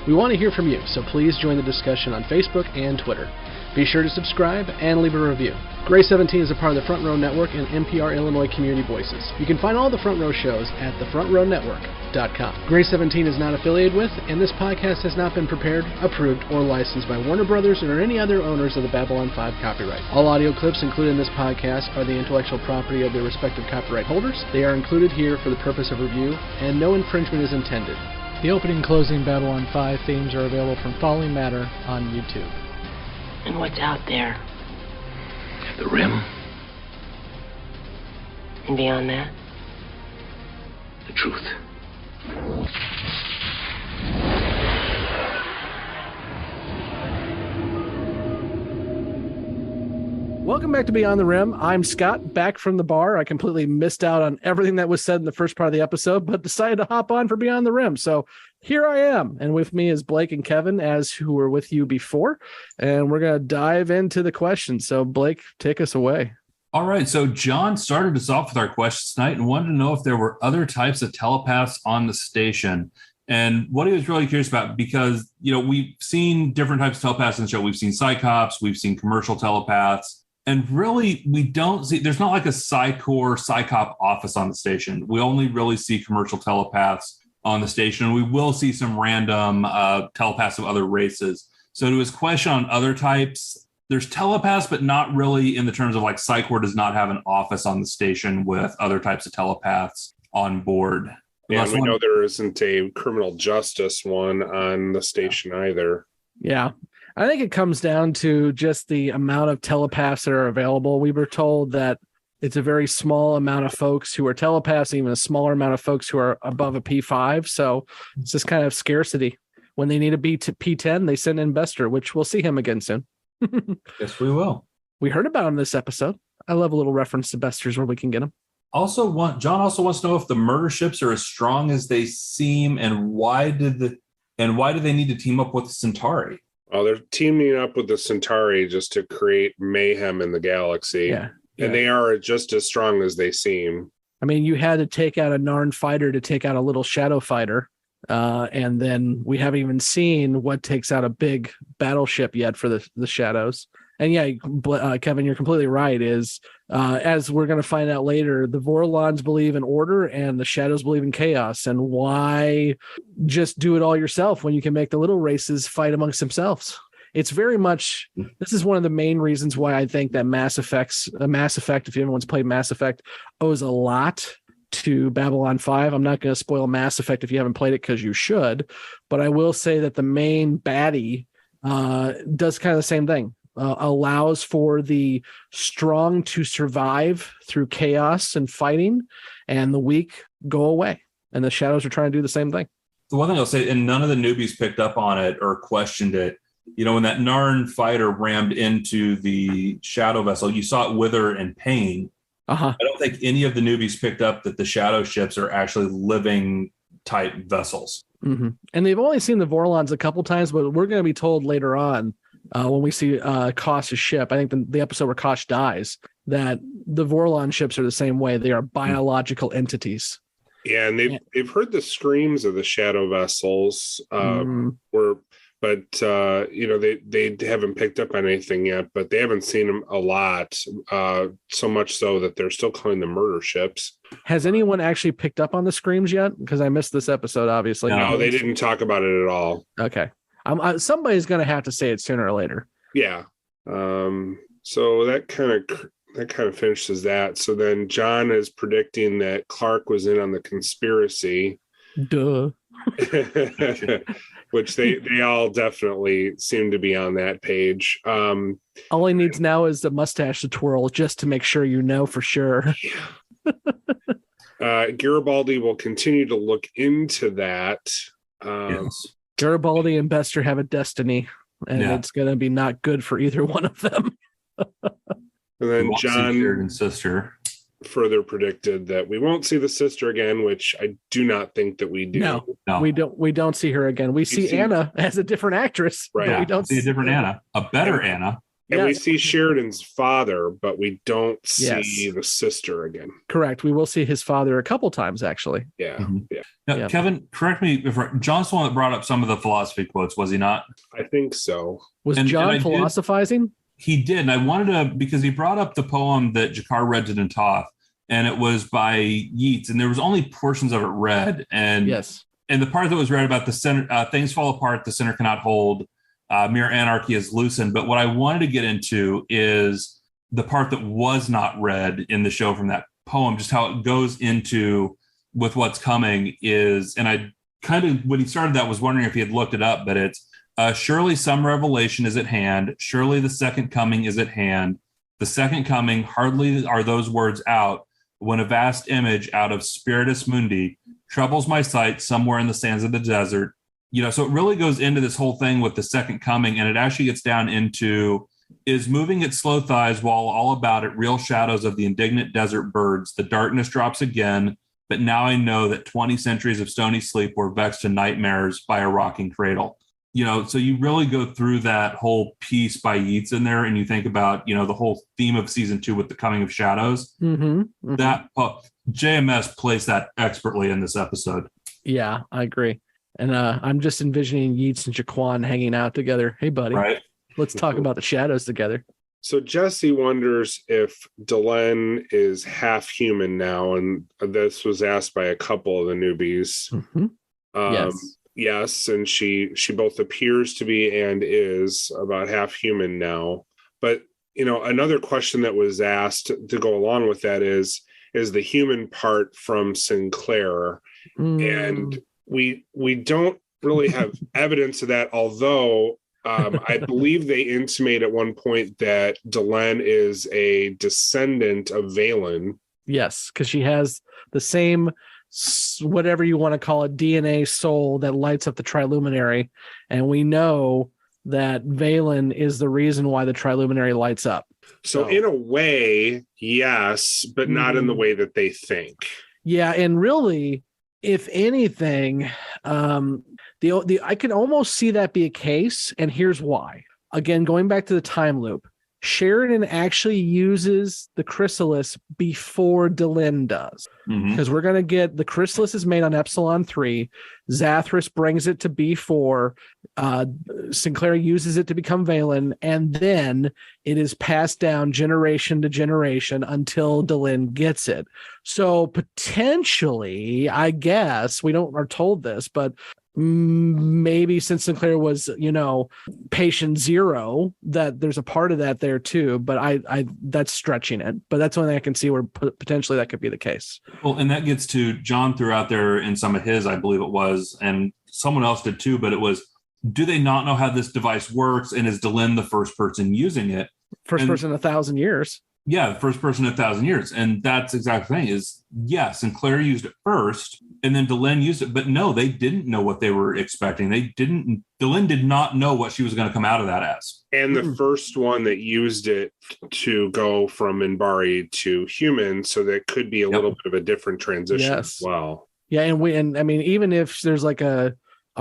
F: We want to hear from you, so please join the discussion on Facebook and Twitter. Be sure to subscribe and leave a review. Grey 17 is a part of the Front Row Network and NPR Illinois Community Voices. You can find all the Front Row shows at thefrontrownetwork.com. Grey 17 is not affiliated with, and this podcast has not been prepared, approved, or licensed by Warner Brothers or any other owners of the Babylon 5 copyright. All audio clips included in this podcast are the intellectual property of their respective copyright holders. They are included here for the purpose of review, and no infringement is intended. The opening and closing Babylon 5 themes are available from Falling Matter on YouTube.
C: And what's out there?
B: The rim,
C: And beyond that?
B: the truth.
F: Welcome back to Beyond the Rim. I'm Scott, back from the bar. I completely missed out on everything that was said in the first part of the episode, but decided to hop on for Beyond the Rim. So here I am. And with me is Blake and Kevin, as who were with you before. And we're going to dive into the questions. So Blake, take us away.
G: All right. So John started us off with our questions tonight and wanted to know if there were other types of telepaths on the station. And what he was really curious about, because, you know, we've seen different types of telepaths in the show. We've seen psychops, we've seen commercial telepaths. And really, we don't see, there's not like a psychop office on the station. We only really see commercial telepaths on the station. And we will see some random telepaths of other races. So to his question on other types, there's telepaths, but not really in the terms of like Psychor does not have an office on the station with other types of telepaths on board.
K: Yeah, we know there isn't a criminal justice one on the station either.
F: Yeah. I think it comes down to just the amount of telepaths that are available. We were told that it's a very small amount of folks who are telepaths, even a smaller amount of folks who are above a P5. So it's just kind of scarcity. When they need a P10, they send in Bester, which we'll see him again soon.
G: Yes, we will.
F: We heard about him this episode. I love a little reference to Besters where we can get him.
G: John also wants to know if the murder ships are as strong as they seem, and why do they need to team up with the Centauri?
K: Oh, they're teaming up with the Centauri just to create mayhem in the galaxy.
F: Yeah.
K: And they are just as strong as they seem.
F: I mean, you had to take out a Narn fighter to take out a little shadow fighter. And then we haven't even seen what takes out a big battleship yet for the shadows. And yeah, Kevin, you're completely right. As we're going to find out later, the Vorlons believe in order and the shadows believe in chaos. And why just do it all yourself when you can make the little races fight amongst themselves? it's very much, this is one of the main reasons why I think that Mass Effect, if anyone's played Mass Effect, owes a lot to Babylon 5. I'm not going to spoil Mass Effect if you haven't played it, because you should, but I will say that the main baddie does kind of the same thing. Allows for the strong to survive through chaos and fighting, and the weak go away. And the shadows are trying to do the same thing.
G: The one thing I'll say, and none of the newbies picked up on it or questioned it, when that Narn fighter rammed into the shadow vessel, you saw it wither in pain. I don't think any of the newbies picked up that the shadow ships are actually living type vessels.
F: And they've only seen the Vorlons a couple times, but we're going to be told later on when we see Kosh's ship, I think the episode where Kosh dies, that the Vorlon ships are the same way. They are biological entities.
K: Yeah, and they've heard the screams of the shadow vessels, but they haven't picked up on anything yet. But they haven't seen them a lot, so much so that they're still calling them murder ships.
F: Has anyone actually picked up on the screams yet? Because I missed this episode, obviously.
K: No, they didn't talk about it at all.
F: Okay, somebody's going to have to say it sooner or later.
K: Yeah. So that kind of finishes that. So then John is predicting that Clark was in on the conspiracy.
F: Duh.
K: Which they all definitely seem to be on that page.
F: All he needs now is the mustache to twirl just to make sure for sure.
K: Garibaldi will continue to look into that.
G: Yes.
F: Garibaldi and Bester have a destiny, and it's going to be not good for either one of them.
K: And then John,
G: Sheridan's sister,
K: further predicted that we won't see the sister again, which I do not think that we do.
F: No. We don't see her again. We see Anna as a different actress,
K: right?
F: But we don't
G: see a different Anna, a better Anna.
K: And we see Sheridan's father, but we don't see the sister again.
F: Correct. We will see his father a couple times, actually.
K: Yeah.
G: Now, Kevin, correct me if John's the one that brought up some of the philosophy quotes, was he not?
K: I think so.
F: Was John philosophizing?
G: He did. And I wanted to, because he brought up the poem that Jakar read to Natoff, and it was by Yeats, and there was only portions of it read. And and the part that was read about the center, things fall apart, the center cannot hold, mere anarchy is loosened. But what I wanted to get into is the part that was not read in the show from that poem, just how it goes into with what's coming is, and I kind of, when he started that, was wondering if he had looked it up, but it's, surely some revelation is at hand. Surely the second coming is at hand. The second coming, hardly are those words out, when a vast image out of Spiritus Mundi troubles my sight somewhere in the sands of the desert. So it really goes into this whole thing with the second coming, and it actually gets down into, is moving its slow thighs while all about it real shadows of the indignant desert birds. The darkness drops again, but now I know that 20 centuries of stony sleep were vexed to nightmares by a rocking cradle. So you really go through that whole piece by Yeats in there, and you think about, the whole theme of season 2 with the coming of shadows. That JMS plays that expertly in this episode.
F: Yeah, I agree. And I'm just envisioning Yeats and Jaquan hanging out together. Hey, buddy, let's talk about the shadows together.
K: So Jessi wonders if Delenn is half human now, and this was asked by a couple of the newbies. Yes, and she both appears to be and is about half human now. But another question that was asked to go along with that is the human part from Sinclair, and we don't really have evidence of that, although I believe they intimate at one point that Delenn is a descendant of Valen.
F: Yes, because she has the same, whatever you want to call it, DNA soul that lights up the Triluminary, and we know that Valen is the reason why the Triluminary lights up.
K: So in a way, yes, but not in the way that they think.
F: Yeah, and really, if anything, I can almost see that be a case, and here's why. Again, going back to the time loop, Sheridan actually uses the chrysalis before Delenn does, because we're going to get the chrysalis is made on Epsilon 3. Zathras brings it to B4. Sinclair uses it to become Valen, and then it is passed down generation to generation until Delenn gets it. So potentially, I guess we are told this, but maybe since Sinclair was, patient zero, that there's a part of that there too. But I that's stretching it. But that's one thing I can see where potentially that could be the case.
G: Well, and that gets to John threw out there in some of his, I believe it was, and someone else did too, but it was, do they not know how this device works? And is Delenn the first person using it?
F: First person in 1,000 years.
G: Yeah, the first person in 1,000 years. And that's exactly the thing is, yes, Sinclair used it first, and then Delenn used it. But no, they didn't know what they were expecting. Delenn did not know what she was going to come out of that as.
K: And the first one that used it to go from Minbari to human, so that could be a little bit of a different transition as well.
F: Yeah, and I mean, even if there's like a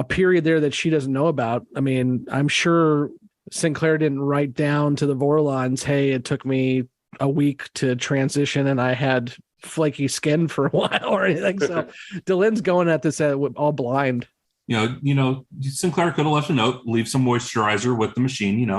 F: period there that she doesn't know about, I mean, I'm sure Sinclair didn't write down to the Vorlons, hey, it took me a week to transition and I had flaky skin for a while or anything. So Delenn's going at this all blind.
G: Sinclair could have left a note, leave some moisturizer with the machine,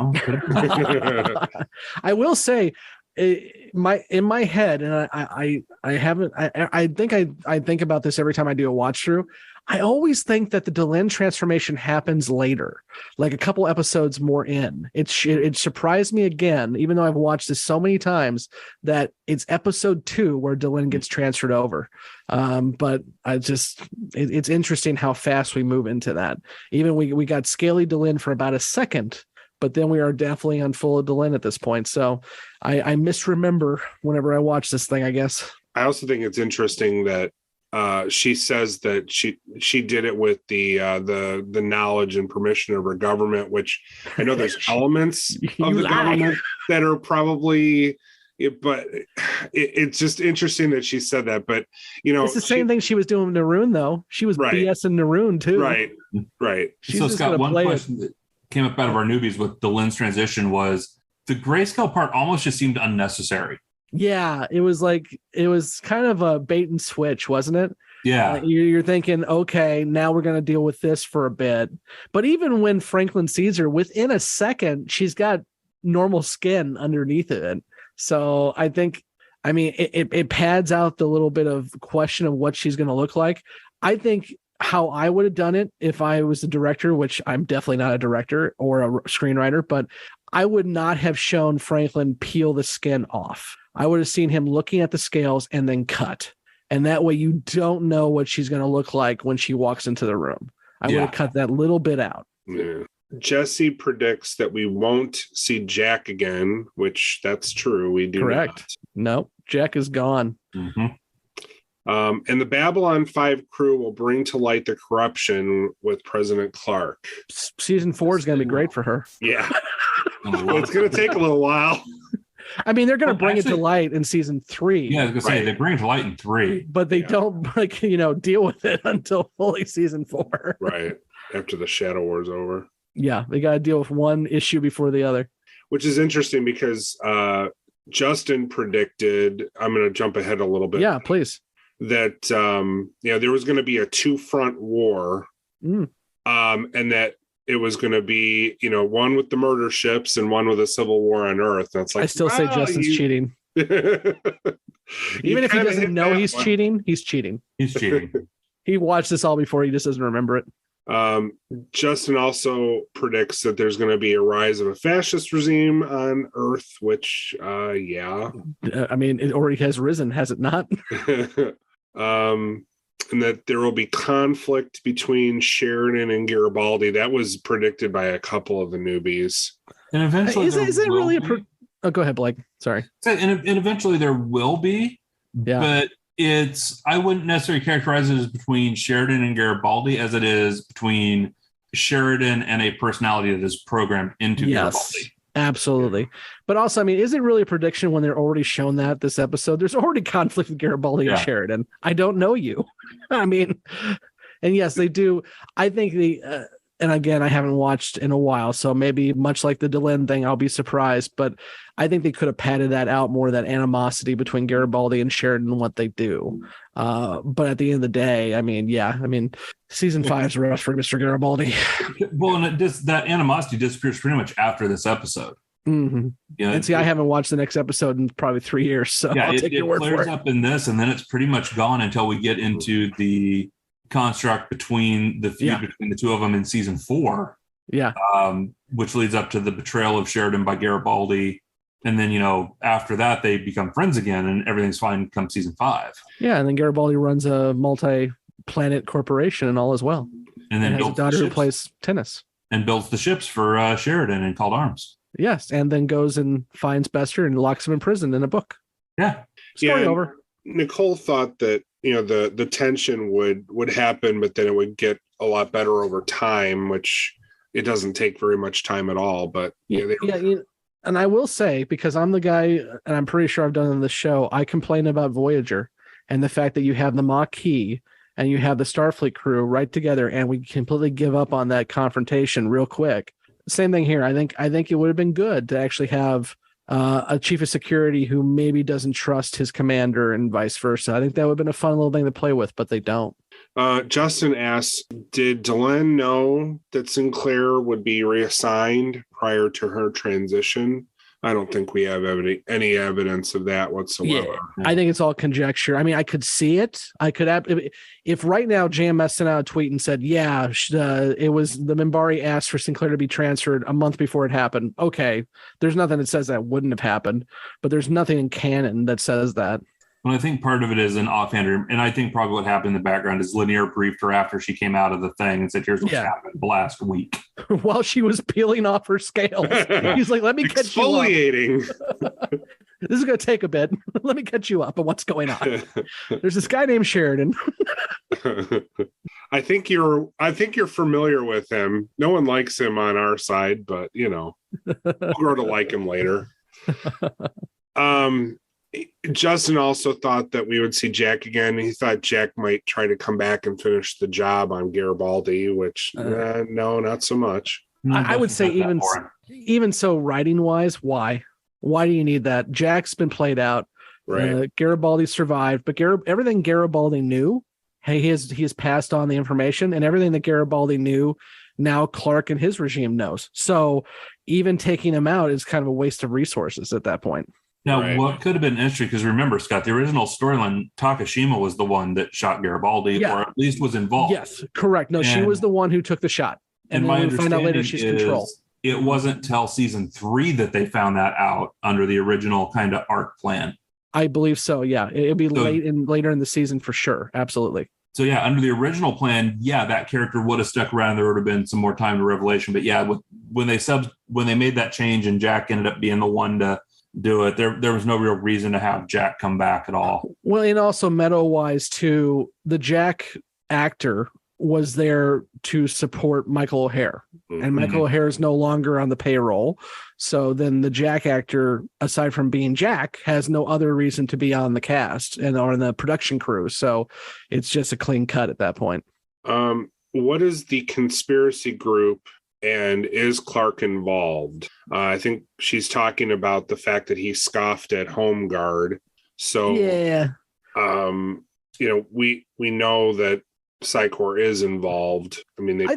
F: I will say, in my head, and I think about this every time I do a watch through. I always think that the Delenn transformation happens later, like a couple episodes more in. It surprised me again, even though I've watched this so many times, that it's episode 2 where Delenn gets transferred over. But it's interesting how fast we move into that. Even we got scaly Delenn for about a second, but then we are definitely on full Delenn at this point. So I misremember whenever I watch this thing, I guess.
K: I also think it's interesting that she says that she did it with the knowledge and permission of her government, which I know there's elements of the government that are probably, but it's just interesting that she said that. But
F: it's the same thing she was doing with Naroon, though. She was BSing Naroon too.
K: Right.
G: So Scott, one question that came up out of our newbies with Delenn's transition was the grayscale part almost just seemed unnecessary.
F: Yeah, it was kind of a bait and switch, wasn't it?
G: Yeah.
F: You're thinking, okay, now we're going to deal with this for a bit. But even when Franklin sees her, within a second, she's got normal skin underneath it. So I think, it pads out the little bit of question of what she's going to look like. I think how I would have done it if I was the director, which I'm definitely not a director or a screenwriter, but I would not have shown Franklin peel the skin off. I would have seen him looking at the scales and then cut. And that way you don't know what she's going to look like when she walks into the room. I would have cut that little bit out.
K: Yeah. Jessi predicts that we won't see Jack again, which that's true. We do.
F: Correct. Nope. Jack is gone.
G: Mm-hmm.
K: And the Babylon 5 crew will bring to light the corruption with President Clark.
F: Season 4 is going to be great for her.
K: Yeah. It's going to take a little while.
F: They're going to bring it to light in season 3.
G: Yeah, I was going to say they bring it to light in 3,
F: but they don't deal with it until fully season 4.
K: Right after the Shadow War is over.
F: Yeah, they got to deal with one issue before the other.
K: Which is interesting because Justin predicted. I'm going to jump ahead a little bit.
F: Yeah, please.
K: That there was going to be a 2-front war, and that it was going to be, one with the murder ships and one with a civil war on Earth. That's like,
F: I still say Justin's cheating. Even if he doesn't know he's cheating, he's cheating.
G: He's cheating.
F: He watched this all before. He just doesn't remember it.
K: Justin also predicts that there's going to be a rise of a fascist regime on Earth, which,
F: it already has risen, has it not?
K: And that there will be conflict between Sheridan and Garibaldi. That was predicted by a couple of the newbies.
G: And eventually,
F: is it really a? Go ahead, Blake. Sorry.
G: And eventually there will be, but I wouldn't necessarily characterize it as between Sheridan and Garibaldi as it is between Sheridan and a personality that is programmed into Garibaldi.
F: Absolutely. But also, is it really a prediction when they're already shown that this episode? There's already conflict with Garibaldi and Sheridan. I don't know you. And yes, they do. I think and again, I haven't watched in a while, so maybe much like the Delenn thing, I'll be surprised. But I think they could have padded that out more, that animosity between Garibaldi and Sheridan and what they do. But at the end of the day, season 5 is rough for Mr. Garibaldi.
G: Well, and that animosity disappears pretty much after this episode.
F: Mm-hmm. And see, I haven't watched the next episode in probably 3 years, so I'll take your word for it.
G: It clears up in this, and then it's pretty much gone until we get into the construct between the feud between the two of them in season 4.
F: Yeah.
G: Which leads up to the betrayal of Sheridan by Garibaldi. And then, after that, they become friends again and everything's fine come season 5.
F: Yeah. And then Garibaldi runs a multi-planet corporation and all as well.
G: And then
F: has a daughter who plays tennis.
G: And builds the ships for Sheridan and Called Arms.
F: Yes. And then goes and finds Bester and locks him in prison in a book.
G: Yeah.
F: Story over.
K: Nicole thought that, the tension would happen, but then it would get a lot better over time, which it doesn't take very much time at all. But
F: and I will say, because I'm the guy, and I'm pretty sure I've done it on the show, I complain about Voyager and the fact that you have the Maquis and you have the Starfleet crew right together, and we completely give up on that confrontation real quick. Same thing here. I think it would have been good to actually have a chief of security who maybe doesn't trust his commander and vice versa. I think that would have been a fun little thing to play with, but they don't.
K: Justin asks, did Delenn know that Sinclair would be reassigned prior to her transition? I don't think we have any evidence of that whatsoever.
F: Yeah, I think it's all conjecture. I mean, I could see it. I could have, if right now JMS sent out a tweet and said, it was the Minbari asked for Sinclair to be transferred a month before it happened. Okay, there's nothing that says that wouldn't have happened, but there's nothing in canon that says that.
G: Well, I think part of it is an offhander, and I think probably what happened in the background is Lanier briefed her after she came out of the thing and said, "Here's what's happened last week."
F: While she was peeling off her scales, he's like, "Let me catch you up. This is going to take a bit. Let me catch you up on what's going on." There's this guy named Sheridan.
K: I think you're familiar with him. No one likes him on our side, but we'll grow to like him later. Justin also thought that we would see Jack again. He thought Jack might try to come back and finish the job on Garibaldi, which no, not so much.
F: I would say even so, writing wise, why do you need that? Jack's been played out.
K: Right.
F: Garibaldi survived, but everything Garibaldi knew, he has passed on the information, and everything that Garibaldi knew, now Clark and his regime knows. So even taking him out is kind of a waste of resources at that point.
G: Now, what could have been interesting, because remember, Scott, the original storyline, Takashima was the one that shot Garibaldi, or at least was involved.
F: Yes, correct. No, she was the one who took the shot. And
G: my
F: then we find out later she's control.
G: It wasn't till season 3 that they found that out under the original kind of arc plan.
F: I believe so, yeah. It'll be later in the season for sure. Absolutely.
G: So, yeah, under the original plan, that character would have stuck around. There would have been some more time to revelation. But, when they made that change and Jack ended up being the one to do it, there was no real reason to have Jack come back at all.
F: Well, and also meta-wise too, the Jack actor was there to support Michael O'Hare, and Michael O'Hare is no longer on the payroll. So then the Jack actor, aside from being Jack, has no other reason to be on the cast or in the production crew. So it's just a clean cut at that point.
K: What is the conspiracy group? And is Clark involved? I think she's talking about the fact that he scoffed at Home Guard. So, we know that Psychor is involved. I mean, I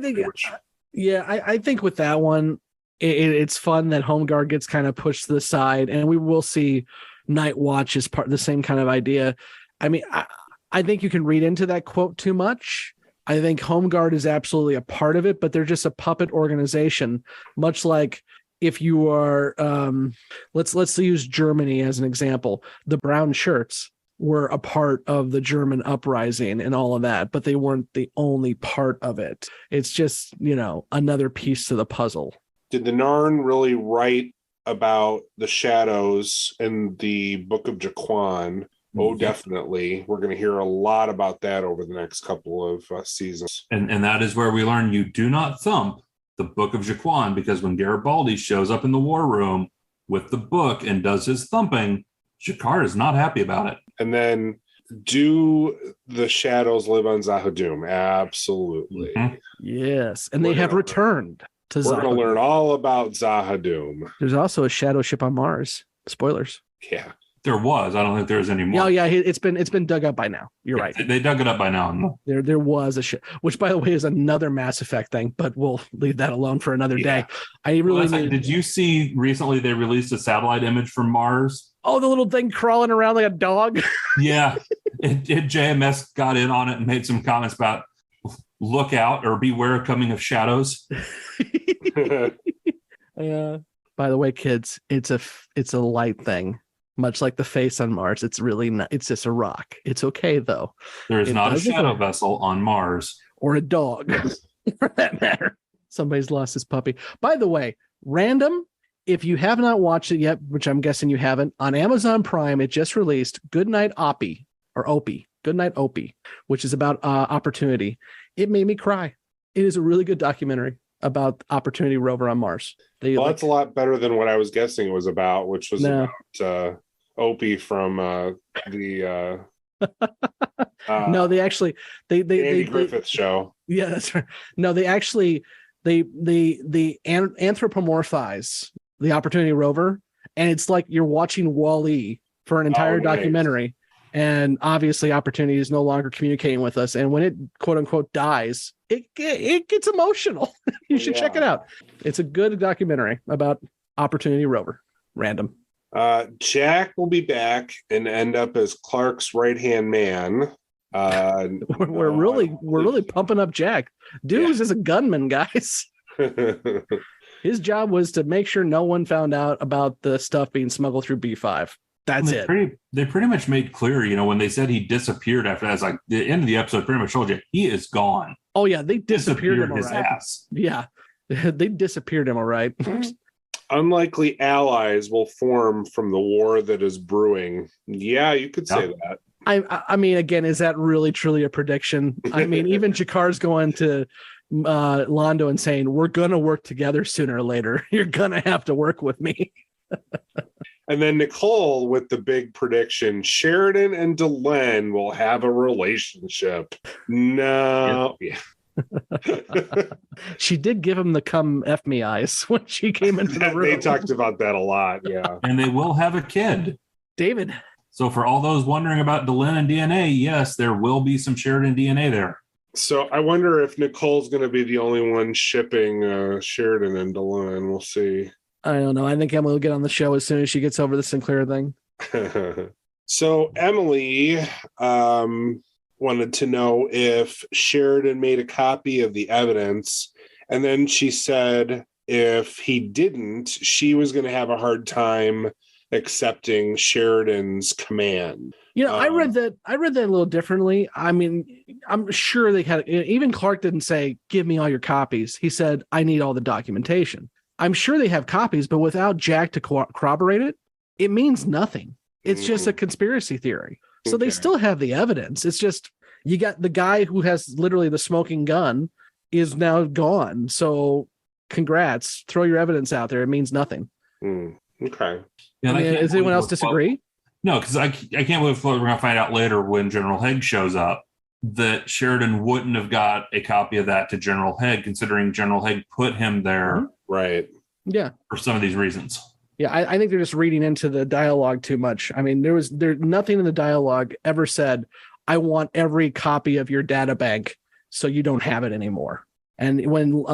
F: think with that one, it's fun that Home Guard gets kind of pushed to the side, and we will see Night Watch is part of the same kind of idea. I mean, I think you can read into that quote too much. I think Home Guard is absolutely a part of it, but they're just a puppet organization, much like if you are, let's use Germany as an example. The brown shirts were a part of the German uprising and all of that, but they weren't the only part of it. It's just, another piece to the puzzle.
K: Did the Narn really write about the shadows in the Book of Jaquan? Oh, definitely. We're going to hear a lot about that over the next couple of seasons.
G: And that is where we learn you do not thump the Book of Jaquan, because when Garibaldi shows up in the war room with the book and does his thumping, Jakar is not happy about it.
K: And then, do the shadows live on Zahadum? Absolutely.
F: Mm-hmm. Yes. And they have returned to Zahadum.
K: We're going to learn all about Zahadum.
F: There's also a shadow ship on Mars. Spoilers.
K: Yeah.
G: There was. I don't think there is anymore.
F: Yeah, it's been dug up by now. You're right.
G: They dug it up by now.
F: There was a ship, which by the way is another Mass Effect thing, but we'll leave that alone for another day.
G: Did you see recently they released a satellite image from Mars?
F: Oh, the little thing crawling around like a dog.
G: Yeah. JMS got in on it and made some comments about look out or beware coming of shadows.
F: Yeah. By the way, kids, it's a light thing, much like the face on Mars. It's really not. It's just a rock. It's okay though.
G: There is not a shadow vessel on Mars,
F: or a dog, for that matter. Somebody's lost his puppy. By the way, random. If you have not watched it yet, which I'm guessing you haven't, on Amazon Prime, it just released Goodnight Opie or Opie. Goodnight Opie, which is about opportunity. It made me cry. It is a really good documentary about Opportunity rover on Mars.
K: That's a lot better than what I was guessing it was about, which was about Opie from the
F: no, they actually
K: Andy Griffith show.
F: Yeah, that's right. No, they actually they anthropomorphize the Opportunity rover, and it's like you're watching Wall-E for an entire documentary. And obviously Opportunity is no longer communicating with us. And when it quote unquote dies, it gets emotional. You should check it out. It's a good documentary about Opportunity rover. Random.
K: Jack will be back and end up as Clark's right-hand man.
F: We're really pumping up Jack. Dude was just a gunman, guys. His job was to make sure no one found out about the stuff being smuggled through B5. That's it.
G: They pretty much made clear, when they said he disappeared after that, it's like the end of the episode pretty much told you he is gone.
F: Oh yeah, they disappeared him,
G: his
F: right?
G: ass.
F: Yeah, they disappeared him, all right.
K: Unlikely allies will form from the war that is brewing. Yeah, you could say that.
F: I mean, again, is that really truly a prediction? I mean, even Jakar's going to Londo and saying, we're going to work together sooner or later. You're going to have to work with me.
K: And then Nicole with the big prediction, Sheridan and Delenn will have a relationship. No. Yeah.
F: She did give him the come F me eyes when she came into the room.
K: They talked about that a lot, yeah.
G: And they will have a kid.
F: David.
G: So for all those wondering about Delenn and DNA, yes, there will be some Sheridan DNA there.
K: So I wonder if Nicole's going to be the only one shipping Sheridan and Delenn. We'll see.
F: I don't know. I think Emily will get on the show as soon as she gets over the Sinclair thing.
K: So Emily wanted to know if Sheridan made a copy of the evidence. And then she said if he didn't, she was going to have a hard time accepting Sheridan's command.
F: I read that a little differently. I mean, I'm sure they had, even Clark didn't say, give me all your copies. He said, I need all the documentation. I'm sure they have copies, but without Jack to corroborate it, it means nothing. It's just a conspiracy theory. So they still have the evidence. It's just, you got the guy who has literally the smoking gun is now gone. So congrats, throw your evidence out there. It means nothing.
K: Okay.
G: Yeah,
F: does anyone else disagree?
G: No, because I can't believe we're going to find out later when General Haig shows up that Sheridan wouldn't have got a copy of that to General Haig, considering General Haig put him there.
K: Right.
F: Yeah.
G: For some of these reasons.
F: Yeah, I think they're just reading into the dialogue too much. I mean, there's nothing in the dialogue ever said, I want every copy of your data bank so you don't have it anymore. And when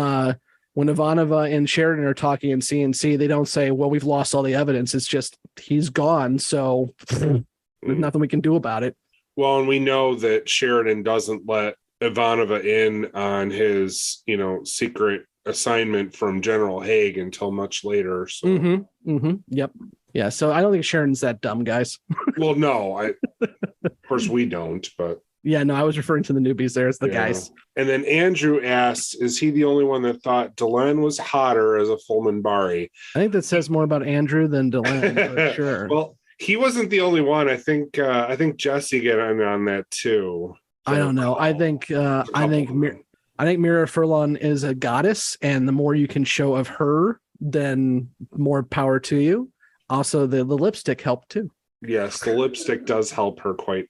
F: Ivanova and Sheridan are talking in CNC, they don't say, well, we've lost all the evidence. It's just, he's gone. So there's nothing we can do about it.
K: Well, and we know that Sheridan doesn't let Ivanova in on his, secret assignment from General Haig until much later. So.
F: Yep. Yeah. So I don't think Sheridan's that dumb, guys.
K: Well, no, of course we don't, but.
F: Yeah, no, I was referring to the newbies there as the guys.
K: And then Andrew asks, is he the only one that thought Delenn was hotter as a Fulman Bari?
F: I think that says more about Andrew than Delenn, for sure.
K: Well, he wasn't the only one. I think Jessi got on that too.
F: I don't know. I think Mira Furlan is a goddess, and the more you can show of her, then more power to you. Also, the lipstick helped too.
K: Yes, the lipstick does help her quite.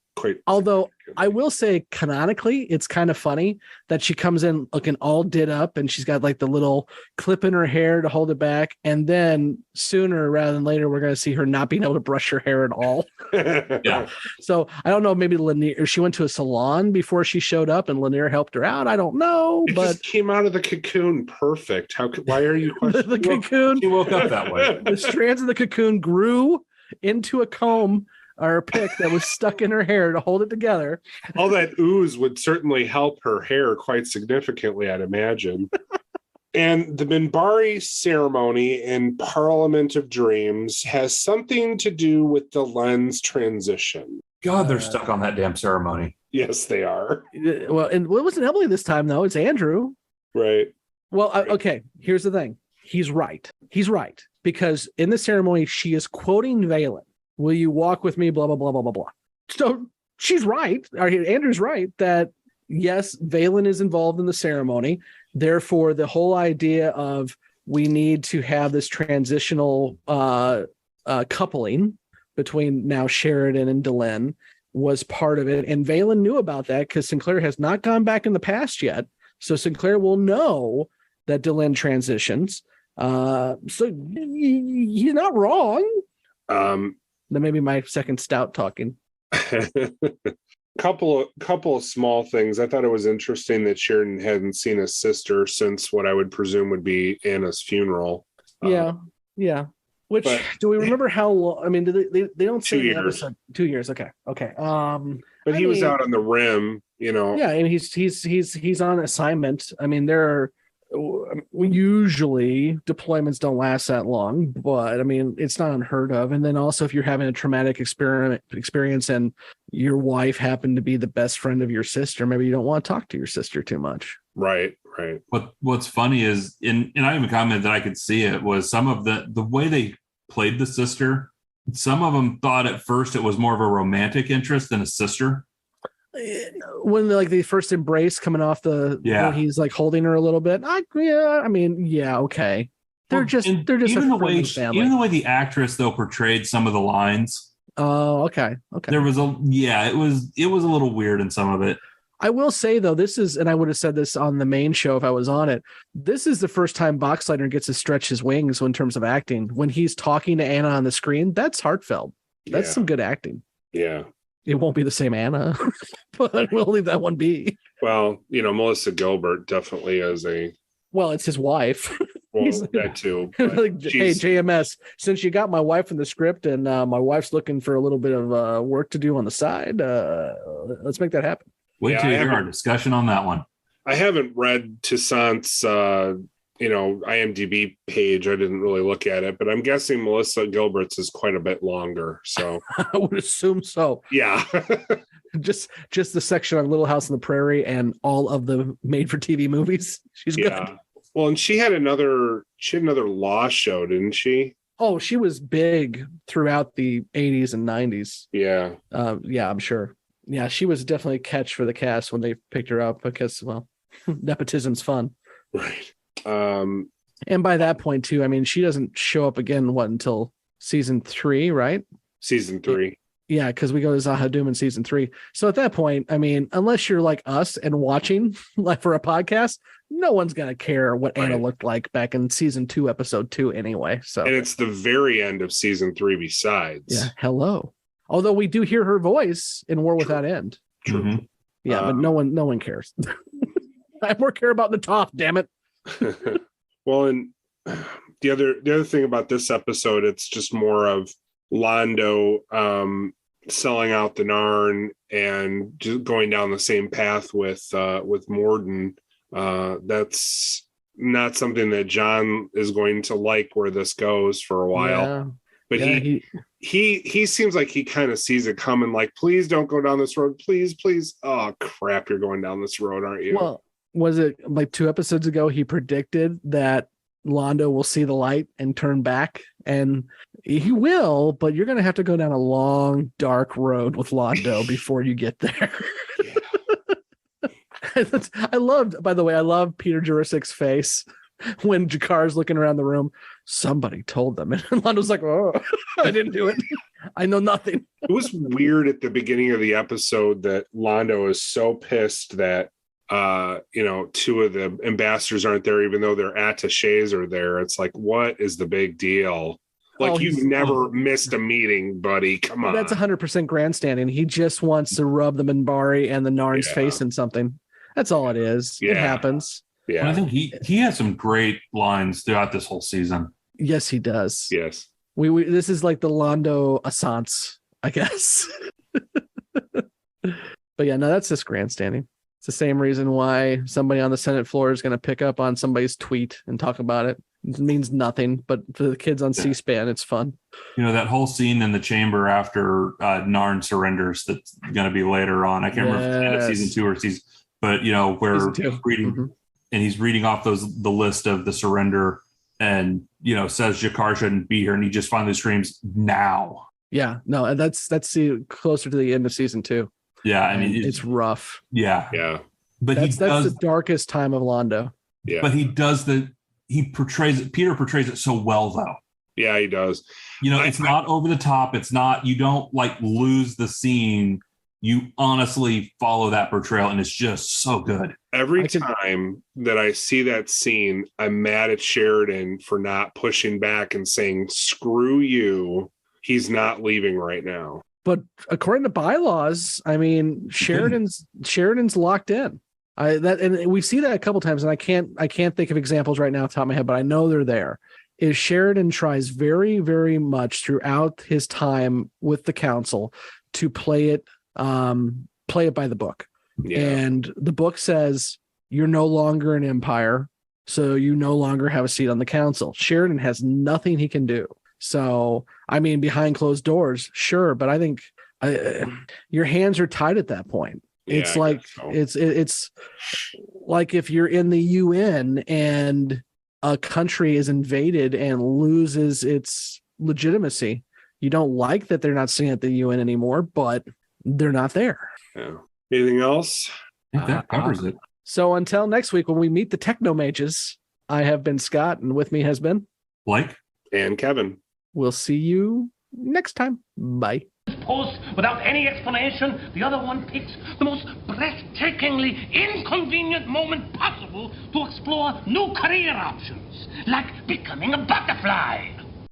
F: Although I will say canonically, it's kind of funny that she comes in looking all did up and she's got like the little clip in her hair to hold it back. And then sooner rather than later, we're going to see her not being able to brush her hair at all.
G: Yeah.
F: So I don't know, maybe Lanier, she went to a salon before she showed up and Lanier helped her out. I don't know,
K: it
F: but
K: just came out of the cocoon perfect. Why are you questioning?
F: the cocoon?
G: She woke up that way.
F: The strands of the cocoon grew into a comb or a pick that was stuck in her hair to hold it together.
K: All that ooze would certainly help her hair quite significantly, I'd imagine. And the Minbari ceremony in Parliament of Dreams has something to do with the lens transition.
G: God, they're stuck on that damn ceremony.
K: Yes, they are.
F: Well, and it wasn't Emily this time, though. It's Andrew.
K: Right.
F: Well, okay, here's the thing. He's right. He's right. Because in the ceremony, she is quoting Valen. Will you walk with me? Blah, blah, blah, blah, blah, blah. So she's right. Andrew's right that, yes, Valen is involved in the ceremony. Therefore, the whole idea of we need to have this transitional coupling between now Sheridan and Delenn was part of it. And Valen knew about that because Sinclair has not gone back in the past yet. So Sinclair will know that Delenn transitions. So he's not wrong. Then maybe my second stout talking.
K: Couple of small things. I thought it was interesting that Sheridan hadn't seen his sister since what I would presume would be Anna's funeral.
F: Yeah. Which do we remember how long? I mean, they don't say
K: 2 years.
F: 2 years. Okay.
K: But he was out on the rim, you know.
F: Yeah, and he's on assignment. I mean, usually deployments don't last that long, but I mean, it's not unheard of. And then also, if you're having a traumatic experience and your wife happened to be the best friend of your sister, maybe you don't want to talk to your sister too much.
K: Right.
G: What's funny is, and I even commented that I could see it, was some of the way they played the sister. Some of them thought at first it was more of a romantic interest than a sister.
F: When they first embrace coming off when he's like holding her a little bit. Okay. They're just
G: even
F: a friendly family.
G: Even the way the actress though portrayed some of the lines.
F: Oh, okay.
G: There was it was a little weird in some of it.
F: I will say though, this is, and I would have said this on the main show if I was on it. This is the first time Boxleitner gets to stretch his wings in terms of acting. When he's talking to Anna on the screen, that's heartfelt. That's some good acting.
K: Yeah.
F: It won't be the same Anna, but we'll leave that one be.
K: Well, Melissa Gilbert definitely is
F: it's his wife.
K: Well, that too.
F: Like, hey, JMS, since you got my wife in the script and my wife's looking for a little bit of work to do on the side, let's make that happen.
G: Wait till you hear our discussion on that one.
K: I haven't read Toussaint's, IMDb page. I didn't really look at it, but I'm guessing Melissa Gilbert's is quite a bit longer. So
F: I would assume so.
K: Yeah.
F: just the section on Little House on the Prairie and all of the made-for-TV movies. She's good.
K: Well, and she had another law show, didn't she?
F: Oh, she was big throughout the 80s and 90s.
K: Yeah.
F: I'm sure. Yeah, she was definitely a catch for the cast when they picked her up because, nepotism's fun.
K: Right.
F: And by that point, too, I mean, she doesn't show up again, until season 3, right?
K: Season 3.
F: Yeah, because we go to Zahadum in season 3. So at that point, I mean, unless you're like us and watching like for a podcast, no one's going to care what Anna looked like back in season 2, episode 2 anyway. So, and
K: it's the very end of season 3 besides.
F: Yeah, hello. Although we do hear her voice in War Without End.
K: True. Mm-hmm.
F: Yeah, but no one cares. I more care about the top, damn it.
K: Well, and the other thing about this episode, it's just more of Londo selling out the Narn and just going down the same path with Morden. That's not something that John is going to like where this goes for a while. Yeah. But he seems like he kind of sees it coming, like, please don't go down this road. Please. Oh, crap, you're going down this road, aren't you?
F: Well, was it like 2 episodes ago he predicted that Londo will see the light and turn back? And he will, but you're going to have to go down a long, dark road with Londo before you get there. I love Peter Jurassic's face when Jakar's looking around the room. Somebody told them, and Londo's like, "Oh, I didn't do it. I know nothing."
K: It was weird at the beginning of the episode that Londo is so pissed that 2 of the ambassadors aren't there, even though their attaches are there. It's like, what is the big deal? Like, you've never missed a meeting, buddy. Come on.
F: That's 100% grandstanding. He just wants to rub the Minbari and the Narn's face in something. That's all it is. Yeah. It happens.
K: Yeah,
G: and I think he has some great lines throughout this whole season.
F: Yes, he does.
K: Yes.
F: We this is like the Londo Assance I guess. But yeah, no, that's just grandstanding. It's the same reason why somebody on the Senate floor is going to pick up on somebody's tweet and talk about it. It means nothing, but for the kids on C-SPAN, it's fun.
G: You know, that whole scene in the chamber after Narn surrenders that's going to be later on. I can't remember if it's the end of season 2 or season, but you know, where he's reading and he's reading off the list of the surrender and, you know, says Jakar shouldn't be here. And he just finally screams now.
F: Yeah, no, that's closer to the end of season 2.
G: Yeah. I mean,
F: it's rough.
G: Yeah.
K: Yeah.
G: But
F: that's the darkest time of Londo.
K: Yeah.
G: But Peter portrays it so well though.
K: Yeah, he does.
G: You know, it's not over the top. It's not, you don't like lose the scene. You honestly follow that portrayal and it's just so good.
K: Every time that I see that scene, I'm mad at Sheridan for not pushing back and saying, screw you. He's not leaving right now.
F: But according to bylaws, I mean, Sheridan's locked in. And we see that a couple times, and I can't think of examples right now off the top of my head, but I know they're there. Is Sheridan tries very, very much throughout his time with the council to play it by the book. Yeah. And the book says you're no longer an empire, so you no longer have a seat on the council. Sheridan has nothing he can do. So, I mean, behind closed doors, sure, but I think your hands are tied at that point.
K: Yeah,
F: it's like it's like if you're in the UN and a country is invaded and loses its legitimacy. You don't like that they're not sitting at the UN anymore, but they're not there.
K: Yeah. Anything else?
G: I think that covers it.
F: So until next week when we meet the Techno Mages, I have been Scott, and with me has been
G: Blake
K: and Kevin.
F: We'll see you next time. Bye.
B: Post without any explanation, the other one picks the most breathtakingly inconvenient moment possible to explore new career options, like becoming a butterfly.